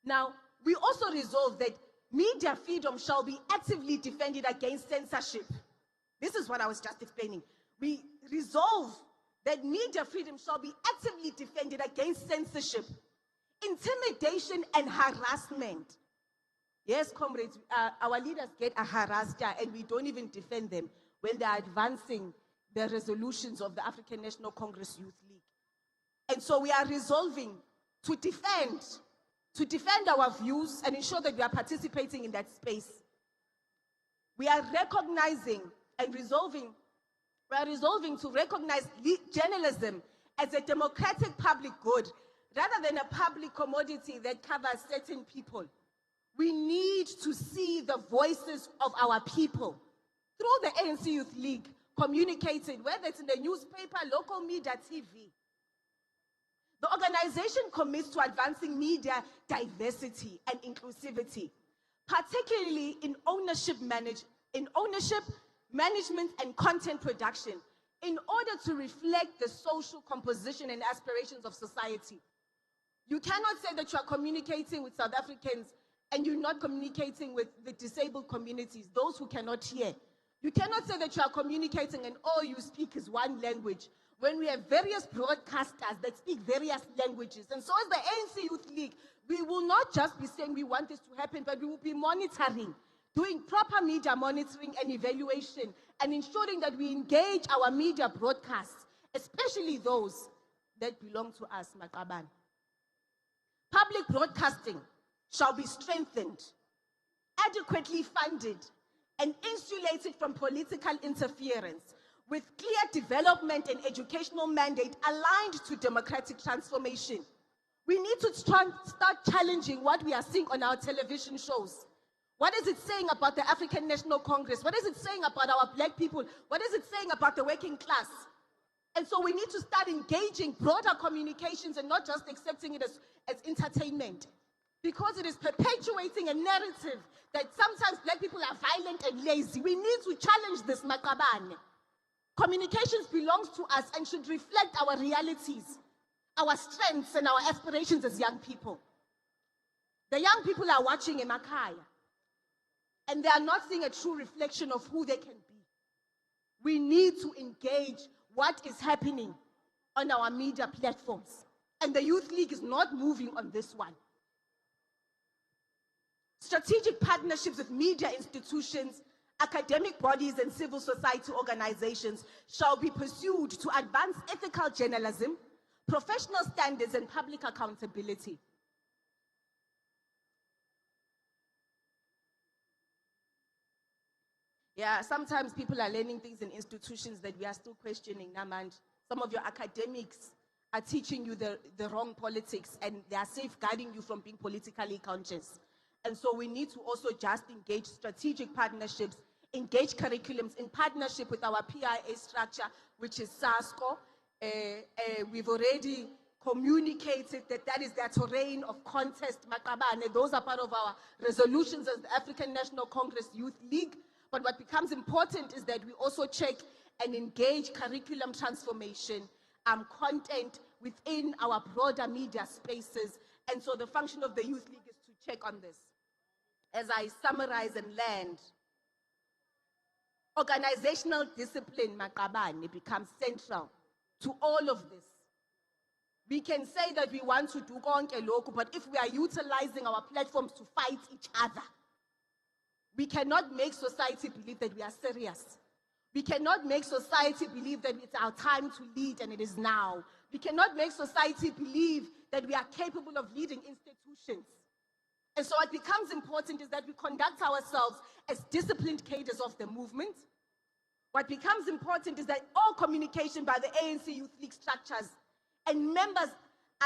Now, we also resolve that media freedom shall be actively defended against censorship. This is what I was just explaining. We resolve that media freedom shall be actively defended against censorship, intimidation, and harassment. Yes, comrades, our leaders get harassed and we don't even defend them when they are advancing the resolutions of the African National Congress Youth League. And so we are resolving to defend our views and ensure that we are participating in that space. We are recognizing and resolving to recognize journalism as a democratic public good rather than a public commodity that covers certain people. We need to see the voices of our people through the ANC Youth League communicating, whether it's in the newspaper, local media, TV. The organization commits to advancing media diversity and inclusivity, particularly in ownership, management, and content production, in order to reflect the social composition and aspirations of society. You cannot say that you are communicating with South Africans and you're not communicating with the disabled communities, those who cannot hear. You cannot say that you are communicating and all you speak is one language, when we have various broadcasters that speak various languages. And so as the ANC Youth League, we will not just be saying we want this to happen, but we will be monitoring, doing proper media monitoring and evaluation, and ensuring that we engage our media broadcasts, especially those that belong to us, Makaban. Public broadcasting shall be strengthened, adequately funded, and insulated from political interference, with clear development and educational mandate aligned to democratic transformation. We need to start challenging what we are seeing on our television shows. What is it saying about the African National Congress? What is it saying about our black people? What is it saying about the working class? And so we need to start engaging broader communications and not just accepting it as entertainment, because it is perpetuating a narrative that sometimes black people are violent and lazy. We need to challenge this, Makabane. Communications belongs to us and should reflect our realities, our strengths, and our aspirations as young people. The young people are watching in Makaya, and they are not seeing a true reflection of who they can be. We need to engage what is happening on our media platforms. And the Youth League is not moving on this one. Strategic partnerships with media institutions, academic bodies, and civil society organizations shall be pursued to advance ethical journalism, professional standards, and public accountability. Yeah, sometimes people are learning things in institutions that we are still questioning, Namand. Some of your academics are teaching you the wrong politics, and they are safeguarding you from being politically conscious. And so we need to also just engage strategic partnerships, engage curriculums in partnership with our PIA structure, which is SASCO. We've already communicated that that is their terrain of contest, Maqabane. Those are part of our resolutions as the African National Congress Youth League. But what becomes important is that we also check and engage curriculum transformation, content within our broader media spaces. And so the function of the Youth League is to check on this. As I summarize and land, organizational discipline, Maqabane, becomes central to all of this. We can say that we want to do konke lokhu, but if we are utilizing our platforms to fight each other, we cannot make society believe that we are serious. We cannot make society believe that it's our time to lead and it is now. We cannot make society believe that we are capable of leading institutions. And so what becomes important is that we conduct ourselves as disciplined cadres of the movement. What becomes important is that all communication by the ANC Youth League structures and members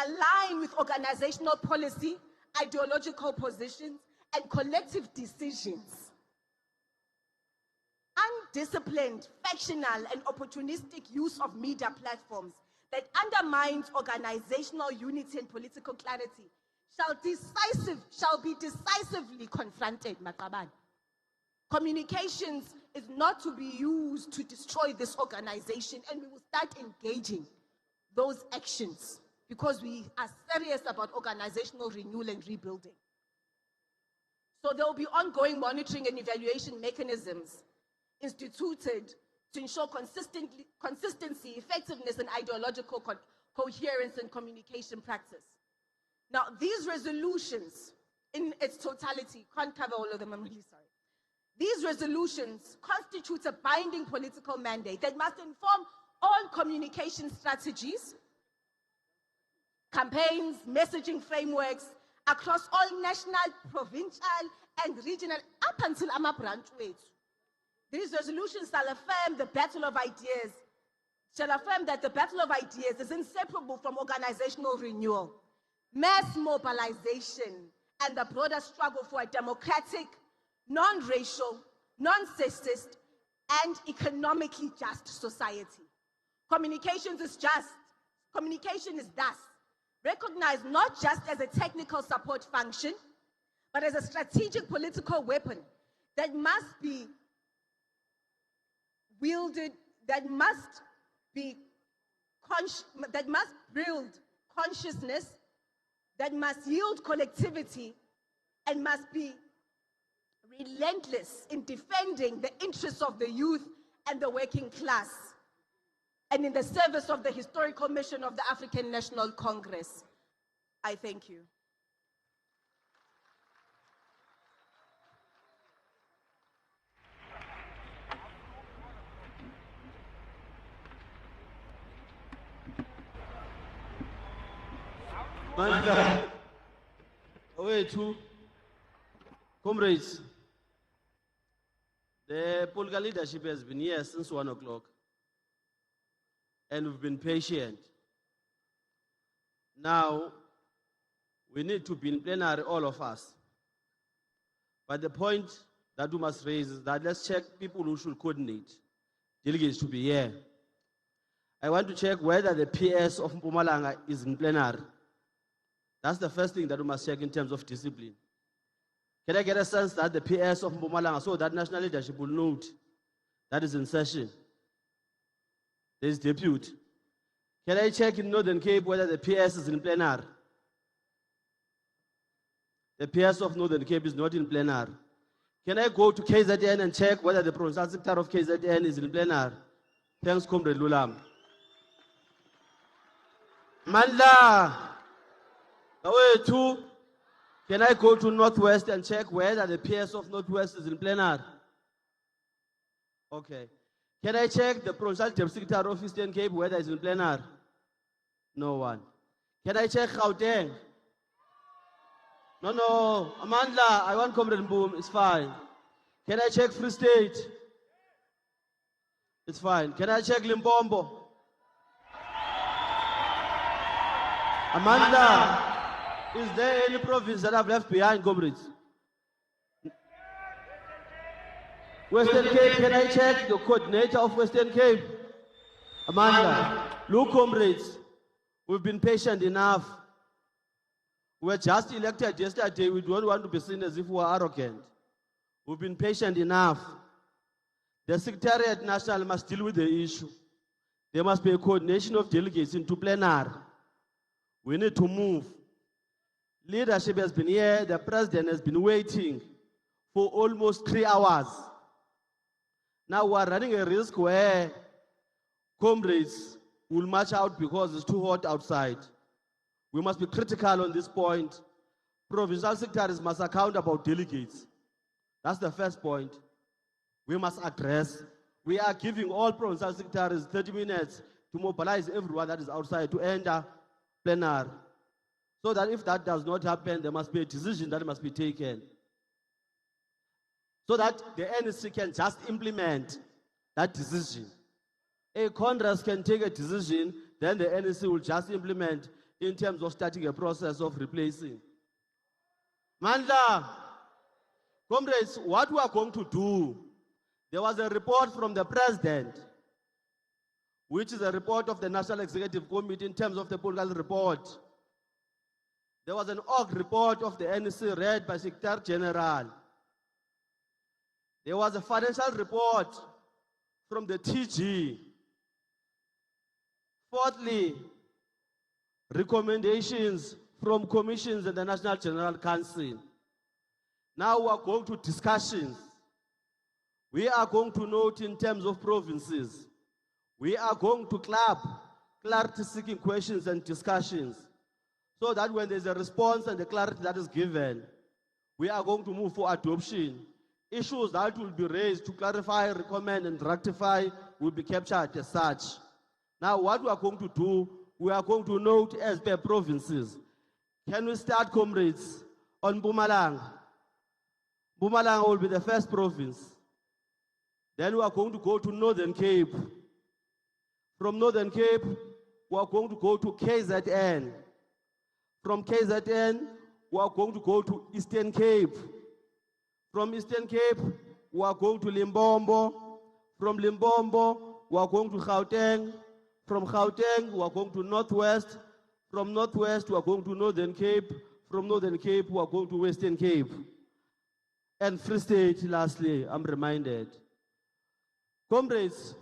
align with organizational policy, ideological positions, and collective decisions. Undisciplined, factional, and opportunistic use of media platforms that undermines organizational unity and political clarity shall be decisively confronted, Maqabane. Communications is not to be used to destroy this organization, and we will start engaging those actions because we are serious about organizational renewal and rebuilding. So there will be ongoing monitoring and evaluation mechanisms instituted to ensure consistency, effectiveness, and ideological coherence in communication practice. Now, these resolutions in its totality, can't cover all of them, I'm really sorry. These resolutions constitute a binding political mandate that must inform all communication strategies, campaigns, messaging frameworks across all national, provincial, and regional, up until our branch weights. These resolutions shall affirm the battle of ideas, shall affirm that the battle of ideas is inseparable from organizational renewal, mass mobilization, and the broader struggle for a democratic, non-racial, non-sexist, and economically just society. Communication is thus recognized not just as a technical support function, but as a strategic political weapon that must be wielded, that must build consciousness, that must yield collectivity, and must be relentless in defending the interests of the youth and the working class, and in the service of the historical mission of the African National Congress. I thank you. Two comrades, the political leadership has been here since 1 o'clock, and we've been patient. Now, we need to be in plenary, all of us. But the point that we must raise is that let's check people who should coordinate. Delegates to be here. I want to check whether the PS of Mpumalanga is in plenary. That's the first thing that we must check in terms of discipline. Can I get a sense that the PS of Mpumalanga, so that national leadership will note that is in session? There is deputy. Can I check in Northern Cape whether the PS is in plenary? The PS of Northern Cape is not in plenary. Can I go to KZN and check whether the provincial sector of KZN is in plenary? Thanks, Comrade Lulam. Mandla, away two. Can I go to Northwest and check whether the PS of Northwest is in plenary? Okay. Can I check the provincial deputy secretary of Eastern Cape whether it's in plenary? No one. Can I check Gauteng? No, Amandla, I want Comrade Boom, it's fine. Can I check Free State? It's fine. Can I check Limpopo? Amanda, is there any province that I've left behind, comrades? Western Cape, can I check the coordinator of Western Cape? Amanda, look, comrades, We've been patient enough. We were just elected yesterday. We don't want to be seen as if we are arrogant. We've been patient enough. The Secretariat National must deal with the issue. There must be a coordination of delegates into plenary. We need to move. Leadership has been here. The president has been waiting for almost 3 hours. Now we are running a risk where comrades will march out because it's too hot outside. We must be critical on this point. Provincial secretaries must account about delegates. That's the first point. We must address. We are giving all provincial secretaries 30 minutes to mobilize everyone that is outside to enter plenary. So that if that does not happen, there must be a decision that must be taken. So that the ANC can just implement that decision. A Congress can take a decision, then the ANC will just implement in terms of starting a process of replacing. Mandla, comrades, what we are going to do, there was a report from the president, which is a report of the National Executive Committee in terms of the political report. There was an org report of the NEC read by Secretary General. There was a financial report from the TG. Fourthly, recommendations from commissions and the National General Council. Now we are going to discussions. We are going to note in terms of provinces. We are going to club clarity-seeking questions and discussions so that when there's a response and the clarity that is given, we are going to move for adoption. Issues that will be raised to clarify, recommend, and rectify will be captured as such. Now, what we are going to do, we are going to note as per provinces. Can we start, comrades, on Mpumalanga? Mpumalanga will be the first province. Then we are going to go to Northern Cape. From Northern Cape, we are going to go to KZN. From KZN, we are going to go to Eastern Cape. From Eastern Cape, we are going to Limbombo. From Limbombo, we are going to Gauteng. From Gauteng, we are going to Northwest. From Northwest, we are going to Northern Cape. From Northern Cape, we are going to Western Cape. And Free State, lastly, I'm reminded. Comrades,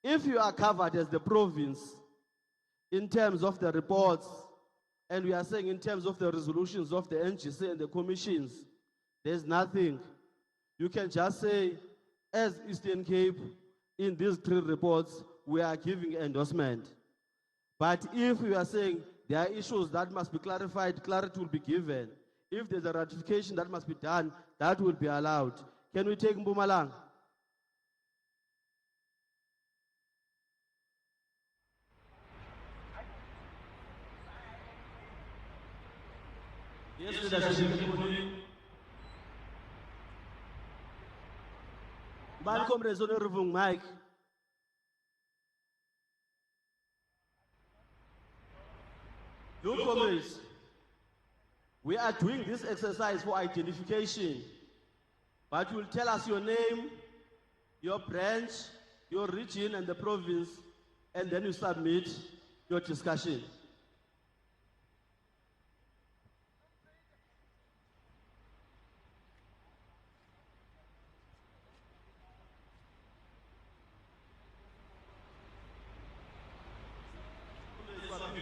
if you are covered as the province in terms of the reports, and we are saying in terms of the resolutions of the NGC and the commissions, there's nothing. You can just say, as Eastern Cape, in these 3 reports, we are giving endorsement. But if we are saying there are issues that must be clarified, clarity will be given. If there's a ratification that must be done, that will be allowed. Can we take Mpumalanga? Yes, leadership. Bani comrades on the Mike. Look, comrades, we are doing this exercise for identification, but you will tell us your name, your branch, your region, and the province, and then you submit your discussion.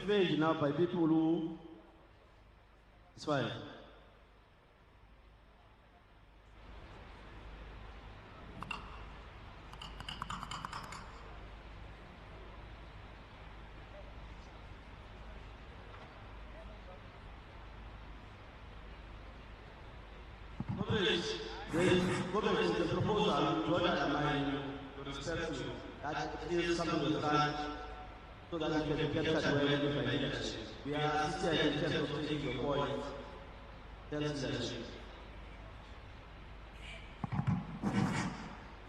Invaded now by people who, it's fine. The proposal, Jordan and I respect you, that is something with that, so that we can capture where we find leadership. We are assisted in terms of taking your point. Tell us leadership.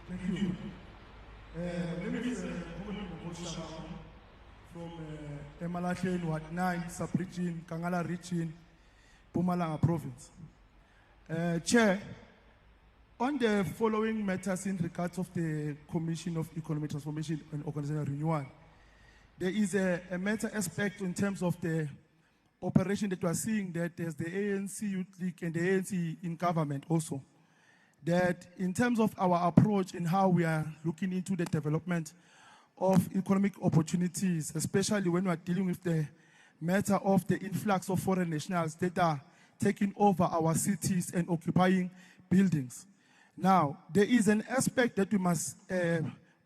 Thank you. My name is from Emalachen, Ward 9, sub-region, Kangala region, Mpumalanga province. Chair, on the following matters in regards of the Commission of Economic Transformation and Organizational Renewal, there is a matter aspect in terms of the operation that we are seeing, that there's the ANC Youth League and the ANC in government also. That in terms of our approach in how we are looking into the development of economic opportunities, especially when we are dealing with the matter of the influx of foreign nationals that are taking over our cities and occupying buildings. Now, there is an aspect that we must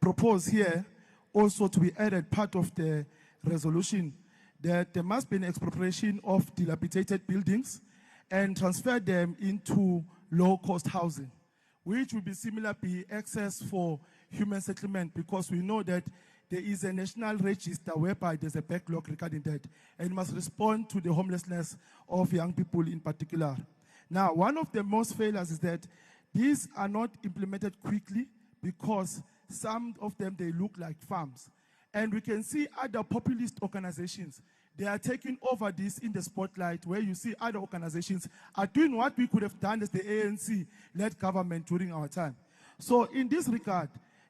propose here also to be added part of the resolution, that there must be an expropriation of dilapidated buildings and transfer them into low-cost housing, which will be similar be access for human settlement, because we know that there is a national register whereby there's a backlog regarding that, and must respond to the homelessness of young people in particular. Now, one of the most failures is that these are not implemented quickly because some of them, they look like farms. And we can see other populist organizations, they are taking over this in the spotlight, where you see other organizations are doing what we could have done as the ANC-led government during our time. So in this regard,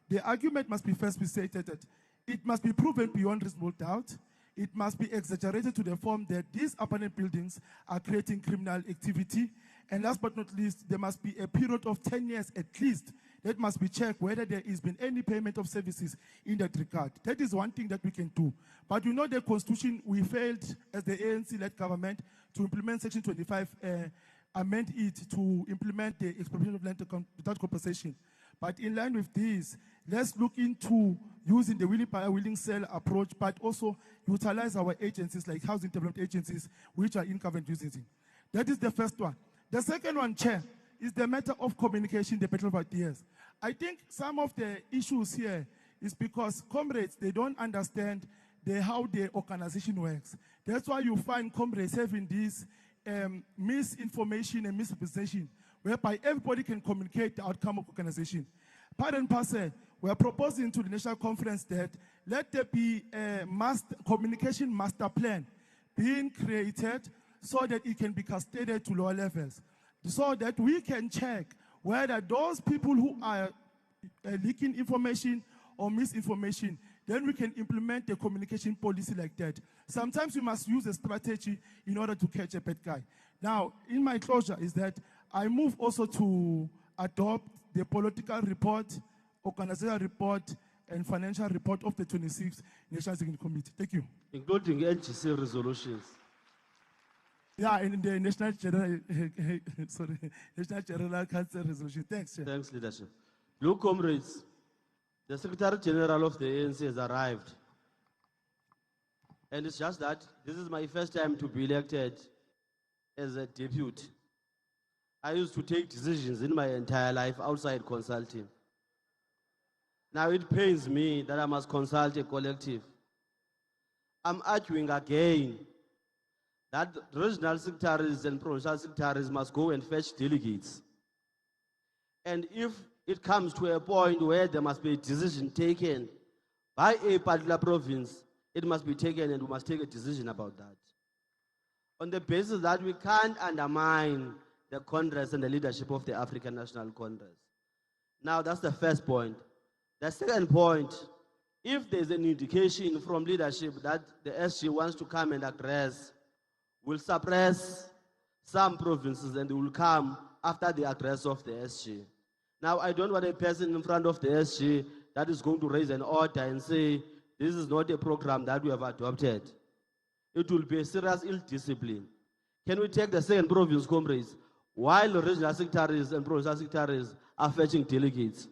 the argument must be first be stated that it must be proven beyond reasonable doubt. It must be exaggerated to the form that these abandoned buildings are creating criminal activity. And last but not least, there must be a period of 10 years at least that must be checked whether there has been any payment of services in that regard. That is one thing that we can do. But you know, the Constitution, we failed as the ANC-led government to implement Section 25, amend it to implement the expropriation of land without compensation. But in line with this, let's look into using the willing buyer, willing sell approach, but also utilize our agencies like housing development agencies, which are in government using. That is the first one. The second one, Chair, is the matter of communication, the battle of ideas. I think some of the issues here is because comrades, they don't understand how the organization works. That's why you find comrades having this misinformation and misrepresentation, whereby everybody can communicate the outcome of organization. Part and parcel, we are proposing to the national conference that let there be a communication master plan being created so that it can be cascaded to lower levels, so that we can check whether those people who are leaking information or misinformation, then we can implement a communication policy like that. Sometimes we must use a strategy in order to catch a bad guy. Now, in my closure is that I move also to adopt the political report, organizational report, and financial report of the 26th National Executive Committee. Thank you. Including NGC resolutions. Yeah, in the National General Council resolution. Thanks, Chair. Thanks, leadership. Look, comrades, the Secretary General of the ANC has arrived. And it's just that this is my first time to be elected as a deputy. I used to take decisions in my entire life outside consulting. Now it pains me that I must consult a collective. I'm arguing again that regional secretaries and provincial secretaries must go and fetch delegates. And if it comes to a point where there must be a decision taken by a particular province, it must be taken and we must take a decision about that. On the basis that we can't undermine the Congress and the leadership of the African National Congress. Now that's the first point. The second point, if there's an indication from leadership that the SG wants to come and address, will suppress some provinces and they will come after the address of the SG. Now, I don't want a person in front of the SG that is going to raise an order and say, this is not a program that we have adopted. It will be a serious ill discipline. Can we take the second province, comrades, while the regional secretaries and provincial secretaries are fetching delegates?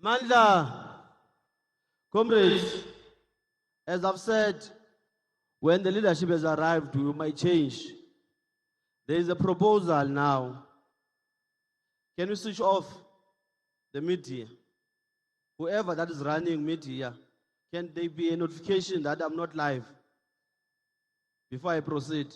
Amandla, comrades, as I've said, when the leadership has arrived, we might change. There is a proposal now. Can we switch off the media? Whoever that is running media, can there be a notification that I'm not live before I proceed?